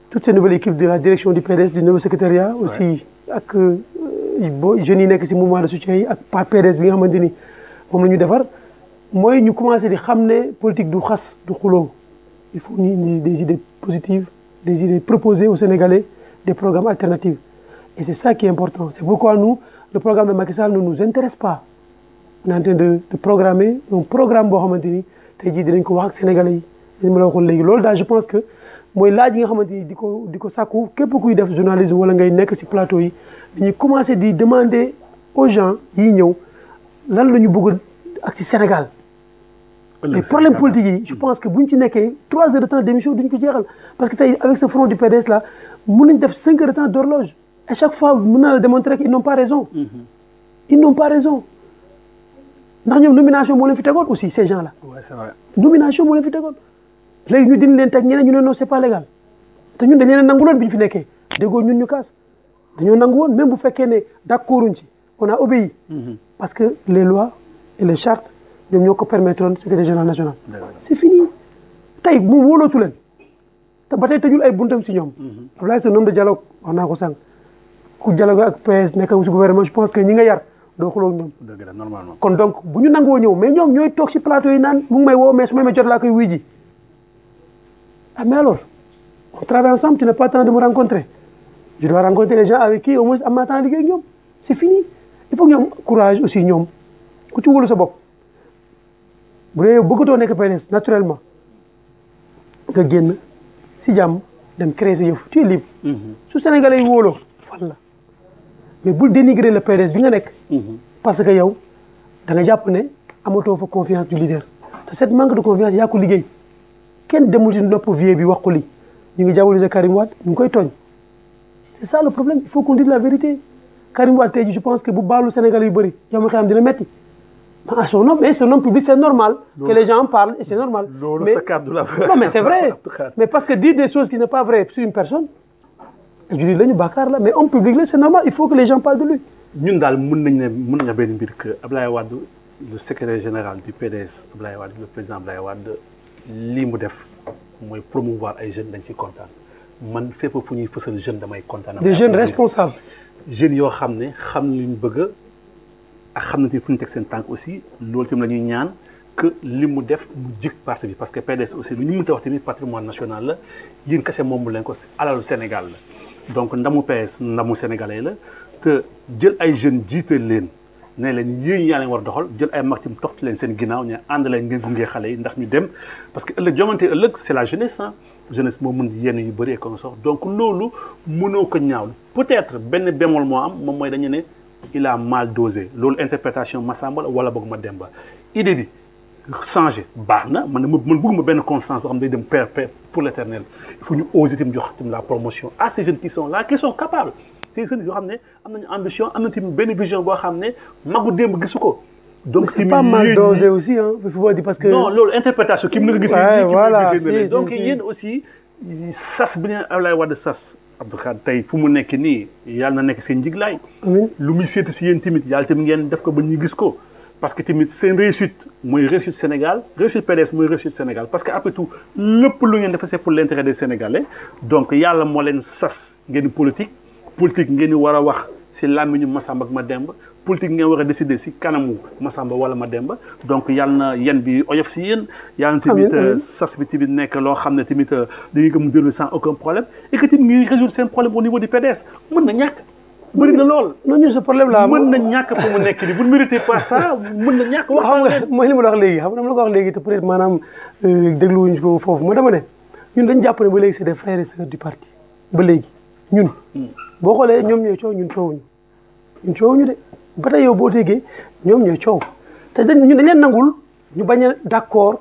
toute cette nouvelle équipe de la direction du PDS du nouveau secrétariat aussi ak jeunes yi nekk si mouvement de soutien yi ak par PDS bi nga xamante ni moom la ñu defar mooy ñu commencé di xam ne politique du xas du xuloo il faut ñu indi des idées positives des idées proposées aux Sénégalais des programmes alternatifs et c'est ça qui est important c'est pourquoi nous le programme de Macky Sall ne nous intéresse pas on est en train de programmer un programme boo xamante ni tey jii dinañ ko wax ak Sénégalais yi dañ ma la waxoon léegi loolu daal je pense que mooy laaj yi nga xamante ni di ko sàkku képp kuy def journalisme wala ngay nekk ci plateau yi dañuy commencer di demander aux gens yi ñëw lan la ñu bëgg ak ci Sénégal les problèmes politiques yi je pense que bu ñu ci nekkee 3 heures de temps d'émission duñ ko jeexal parce que tey avec ce front du PDS là mën nañ def 5 heures de temps d'horloge à chaque fois mën naa la démontrer qu'ils n'ont pas raison ils n'ont pas raison ndax ñoom nomination moo leen fi tegoon aussi ces gens là c'est vrai nomination moo leen fi tegoon léegi ñu dindi leen teg ñeneen ñu ne non c'est pas légal te ñun dañ leen nanguloon bi ñu fi nekkee déggoo ñun ñu kaas dañoo nangu woon même bu fekkee ne d'accorduñ ci on a obéi parce que les lois et les chartes ñoom ñoo ko permettre woon secrétaire général national c'est fini tey moom wóolootu leen te ba tey tëjul ay buntam si ñoom Abdoulaye c'est un homme de dialogue wax naa ko sànq ku dialogue ak PS nekk si gouvernement je pense que ñi nga yar doo xuloo ak ñoom dëgg la normalement kon donc bu ñu nangoo ñëw mais ñoom ñooy toog si plateau yi naan mu ngi may woo mais su may jot laa koy wuy ji mais alors on travaille ensemble tu n'as pas le temps de me rencontrer je dois rencontrer les gens avec qui au moins am naa temps liggéey ak ñoom c'est fini il faut que ñu am courage aussi ñoom ku ci wóolu sa bopp bu dee yow bëggatoo nekk PDS naturellement nga génn si jàmm dem créer sa yëf tu es libre su Sénégalais yi wóoloo fan la mais bul dénigrer le PDS bi nga nekk parce que yow da nga jàpp ne amatoo fa confiance du leader te cette manque de confiance yaa ko liggéey kenn demul ci nopp vieux bi wax ko lii ñu ngi diaboliser Karim Wade ñu ngi koy tooñ c'est ça le problème il faut qu'on dise la vérité Karim Wade tey jii je pense que bu baalu Sénégalais yu bëri yow ma xam dina metti ah son nom mais son nom public c'est normal que les gens en parlent et c'est normal mais non mais c'est vrai mais parce que dire des choses qui n'est pas vrai sur une personne juri la ñu bàkkaar la mais homme public la c'est normal il faut que les gens parlent de lui ñun daal mën nañ benn mbir que Abdoulaye Wade le secrétaire général du PDS Abdoulaye Wade le président Abdoulaye Wade lii mu def mooy promouvoir ay jeunes dañ ci kontaan man fépp fu ñuy fësal jeune damay kontaan des jeunes responsables jeunes yoo xam ne xam li ñu bëgg ak xam na fu ñu teg seen tànk aussi loolu tamit la ñuy ñaan que li mu def mu jig parti bi parce que PDS aussi lu ñu mënta wax tamit patrimoine national la yéen kese moom mu leen ko alalu Sénégal la donc ndamu PS ndamu sénégalais la te jël ay jeunes jiital leen ne leen yéen yaa leen war a doxal jël ay mag tim toog ci leen seen ginnaaw ñu ànd leen ngeen gunge xale yi ndax ñu dem parce que ëllëg jomante ëllëg c'est la jeunesse ah jeunesse moo mën yenn yu bëri et comme ça donc loolu mënoo ko ñaaw peut-être benn bémol moo am moom mooy dañu ne il a mal dosé loolu interprétation Massamba la wala boog Mademba idée bi changé baax na man bëgguma benn constance boo xam ne day dem père pour l'éternel il faut ñu oser itam jox itam la promotion à ces jeunes qui sont là qui sont capables ces jeunes yoo xam ne am nañu ambition am na tamit benn vision boo xam ne magu démb gisu ko. donc c'est pas mal dosé aussi hein il faut dire parce que. non loolu interprétation ki mu la gisee. waaw voilà donc yéen aussi sas bi leen Abdoulaye Wade sas. Abdou Khadre tey fu mu nekk nii yàlla na nekk seen njiglaay. amiin lu muy seeti si yéen tamit yàlla tamit ngeen def ko ba ñu gis ko. parce que tamit seen réussite mooy réussite Sénégal réussite PDS mooy réussite Sénégal parce que après tout lépp lu ngeen dafa c'est pour l'intérêt des Sénégalais donc yàlla moo leen sas ngeen politique ngeen di war a wax si làmmiñu Massamba ak Mademba politique ngeen war a décider si kanamu Massamba wala Mademba donc yàlla na yen bi oyof si yéen. yàlla na tamit sas bi tamit nekk loo xam ne tamit da ngeen ko mu déroulé sans aucun problème et que tamit ngi résoudre seen problème au niveau du PDS mën na ñàkk. bëri na lool. non ñun ce problème là. mën na ñàkk fu mu nekk nii vous ne méritez pas ça mën na ñàkk. wax xam nga mooy li ma la wax léegi xam nga dama la ko wax léegi te peut être maanaam dégluwuñu ko foofu ma dama ne ñun dañu jàpp ne ba léegi c'est des frères et sœurs du parti ba léegi ñun. boo xoolee ñoom ñooy coow ñun coowuñu de ba tey yow boo déggee ñoom ñooy coow te ñun dañ leen nangul ñu bañ a d'accord.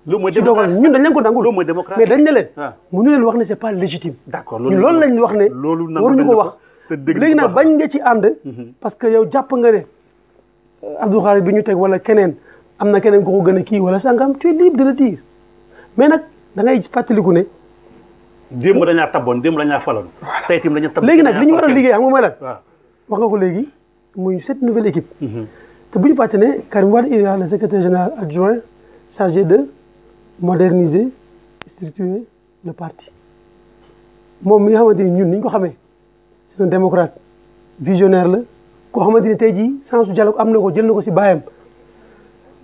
loolu mooy ci dogal ñun dañ leen ko nangul. loolu mooy démocratie mais dañ ne leen. mënu leen wax ne c'est pas légitime. d'accord ñun loolu lañ wax ne. waruñu ko wax. léegi nag bañ nga ci ànd. parce que yow jàpp nga ne Abdou Khadre bi ñu teg wala keneen am na keneen ku ko gën a kii wala sangam tu es libre de le dire mais nag da ngay fàttaliku ne. démb dañaa taboon démb dañaa faloon. tey itam dañu tab léegi nag li ñu war a liggéey xam nga mooy lan. wax nga ko léegi muy cette nouvelle équipe. te bu ñu fàtte ne Karim Wade il y a le secrétaire général adjoint chargé de moderniser structurer le parti moom mi nga xamante ni ñun ni ñu ko xamee. c'est un démocrate visionnaire la koo xamante ni tey jii sensu dialogue am na ko jël na ko si baayam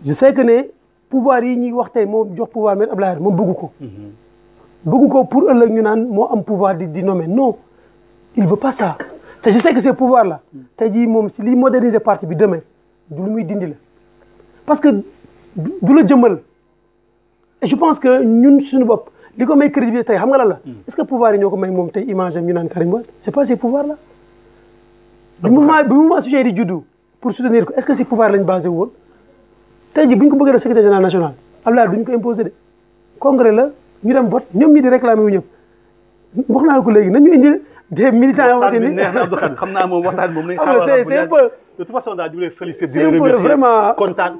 je sais que ne pouvoir yi ñuy wax tey moo jox pouvoir Me Abdoulaye Wade moom bëggu ko. bëggu ko pour ëllëg ñu naan moo am pouvoir di nommer non il veut pas ça te je sais que ces pouvoirs là tey jii moom si liy moderniser parti bi demain du lu muy dindi la parce que du la jëmmal et je pense que ñun suñu bopp. li ko may crédibilité tey xam nga lan la est-ce que pouvoir yi ñoo ko may moom tey image am ñu naan Karim Wade c'est pas ces pouvoirs là bi mouvement sujet di juddu pour soutenir ko est-ce que ces pouvoirs lañ basé woon tey jii bu ñu ko bëggee def secrétaire général national Abdoulaye duñu ko imposer de congrès la ñu dem vote ñoom ñi di réclamer wu ñëpp wax naa la ko léegi nañu indil des militants yoo xamante ni neex na Abdou Khadre xam naa moom waxtaan moom nañ c'est un peu de toute façon daal di leen féliciter c'est un peu vraiment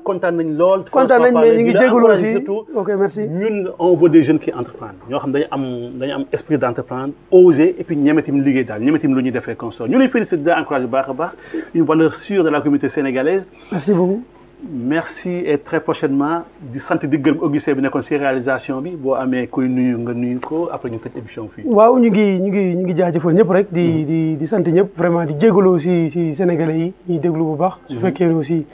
kontaan nañ lool. kontaan nañ mais ñu ngi jégalu aussi ok merci. ñun on veut des jeunes qui entreprennent ñoo xam dañu am esprit d'entreprendre oser et puis ñemetim liggéey daal ñemetim lu ñuy defee consort ñu lay féliciter di encourager bu baax a baax une valeur sûre de la communauté sénégalaise. merci beaucoup. merci et très prochainement di sant di gërëm Augustin bi nekkoon ci réalisation bi boo amee koy nuyu nga nuyu ko après ñu tëj émission fii. waaw ñu ngi jaajëfal ñëpp rek di sant ñëpp vraiment di jégalu aussi ci sénégalais yi ñuy déglu bu baax. su fekkee ne aussi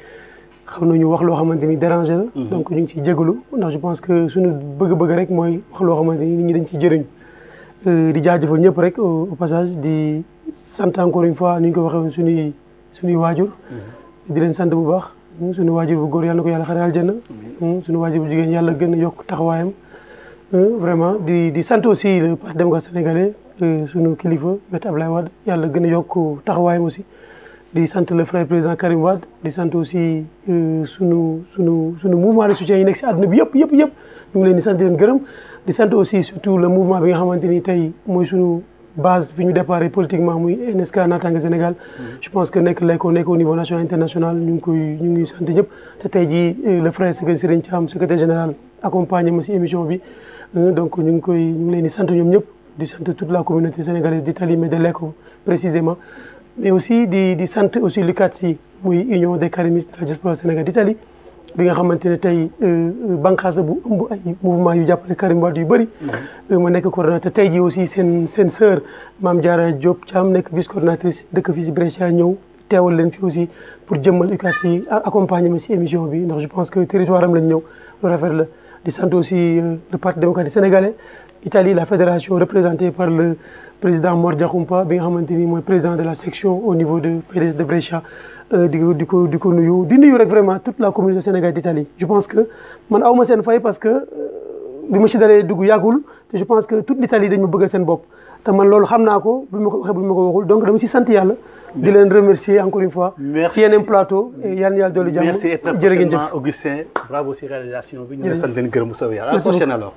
xaw nañu wax loo xamante ni dérangé la. donc ñu ngi ciy jégalu ndax je pense que suñu bëgg-bëgg rek mooy wax loo xamante ni nit ñi dañ ciy jëriñ di jaajëfal ñëpp rek au passage di sant encore une fois ni ñu ko waxee woon suñuy waajur. di leen sant bu baax. suñu waajur bu góor yàlla na ko yàlla xare aljanna suñu waajur bu jigéen yàlla gën a yokk taxawaayam vraiment di sant aussi le parti démocratique sénégalais suñu kilifa Me Abdoulaye Wade yàlla gën a yokk taxawaayam aussi di sant le frère président Karim Wade di sant aussi suñu mouvement de soutien yi nekk si àdduna bi yëpp ñu ngi leen di sant di leen gërëm di sant aussi surtout le mouvement bi nga xamante ni tey mooy suñu base fi ñu déparé politiquement muy NSK Natangué Sénégal je pense que nekk au niveau national international ñu ngi sant ñëpp te tey jii le frère Serigne Thiam secrétaire général accompagné ma si émission bi donc ñu ngi leen di sant ñoom ñëpp di sant toute la communauté sénégalaise d'Italie mais de l'ECO précisément mais aussi di sant aussi l'UCATSI muy union des karimistes de la diaspora sénégalaise d'Italie bi nga xamante ne tey bànqaas bu ëmb ay mouvement yu jàppale Karim Wade yu bëri. ma nekk coordonnateur tey jii aussi seen sœur Mame Diarra Diop Thiam nekk vice coordonnatrice dëkk fii si Brescia ñëw teewal leen fi aussi pour jëmmal UCAD si accompagner ma si émission bi ndax je pense que territoire am lañ ñëw lu rafet la di sant aussi le Parti démocratique sénégalais Italie la fédération représentée par le président Mor Diakhoumpa bi nga xamante ni mooy président de la section au niveau de PDS de Brescia di ko nuyu di nuyu rek vraiment toute la communauté sénégalaise d'Italie je pense que man awma seen fay parce que bi ma ci dalee dugg yàggul te je pense que toute l'Italie dañ ma bëggal seen bopp te man loolu xam naa ko bu ma ko waxee bu ma ko waxul donc dama ci sant yàlla di leen remercier encore une fois ci yeneen plateau yal na yàlla dolli jàmm merci et très prochainement Augustin bravo ci réalisation bi ñu la sant leen gërëm bu soobee yàlla à la prochaine alors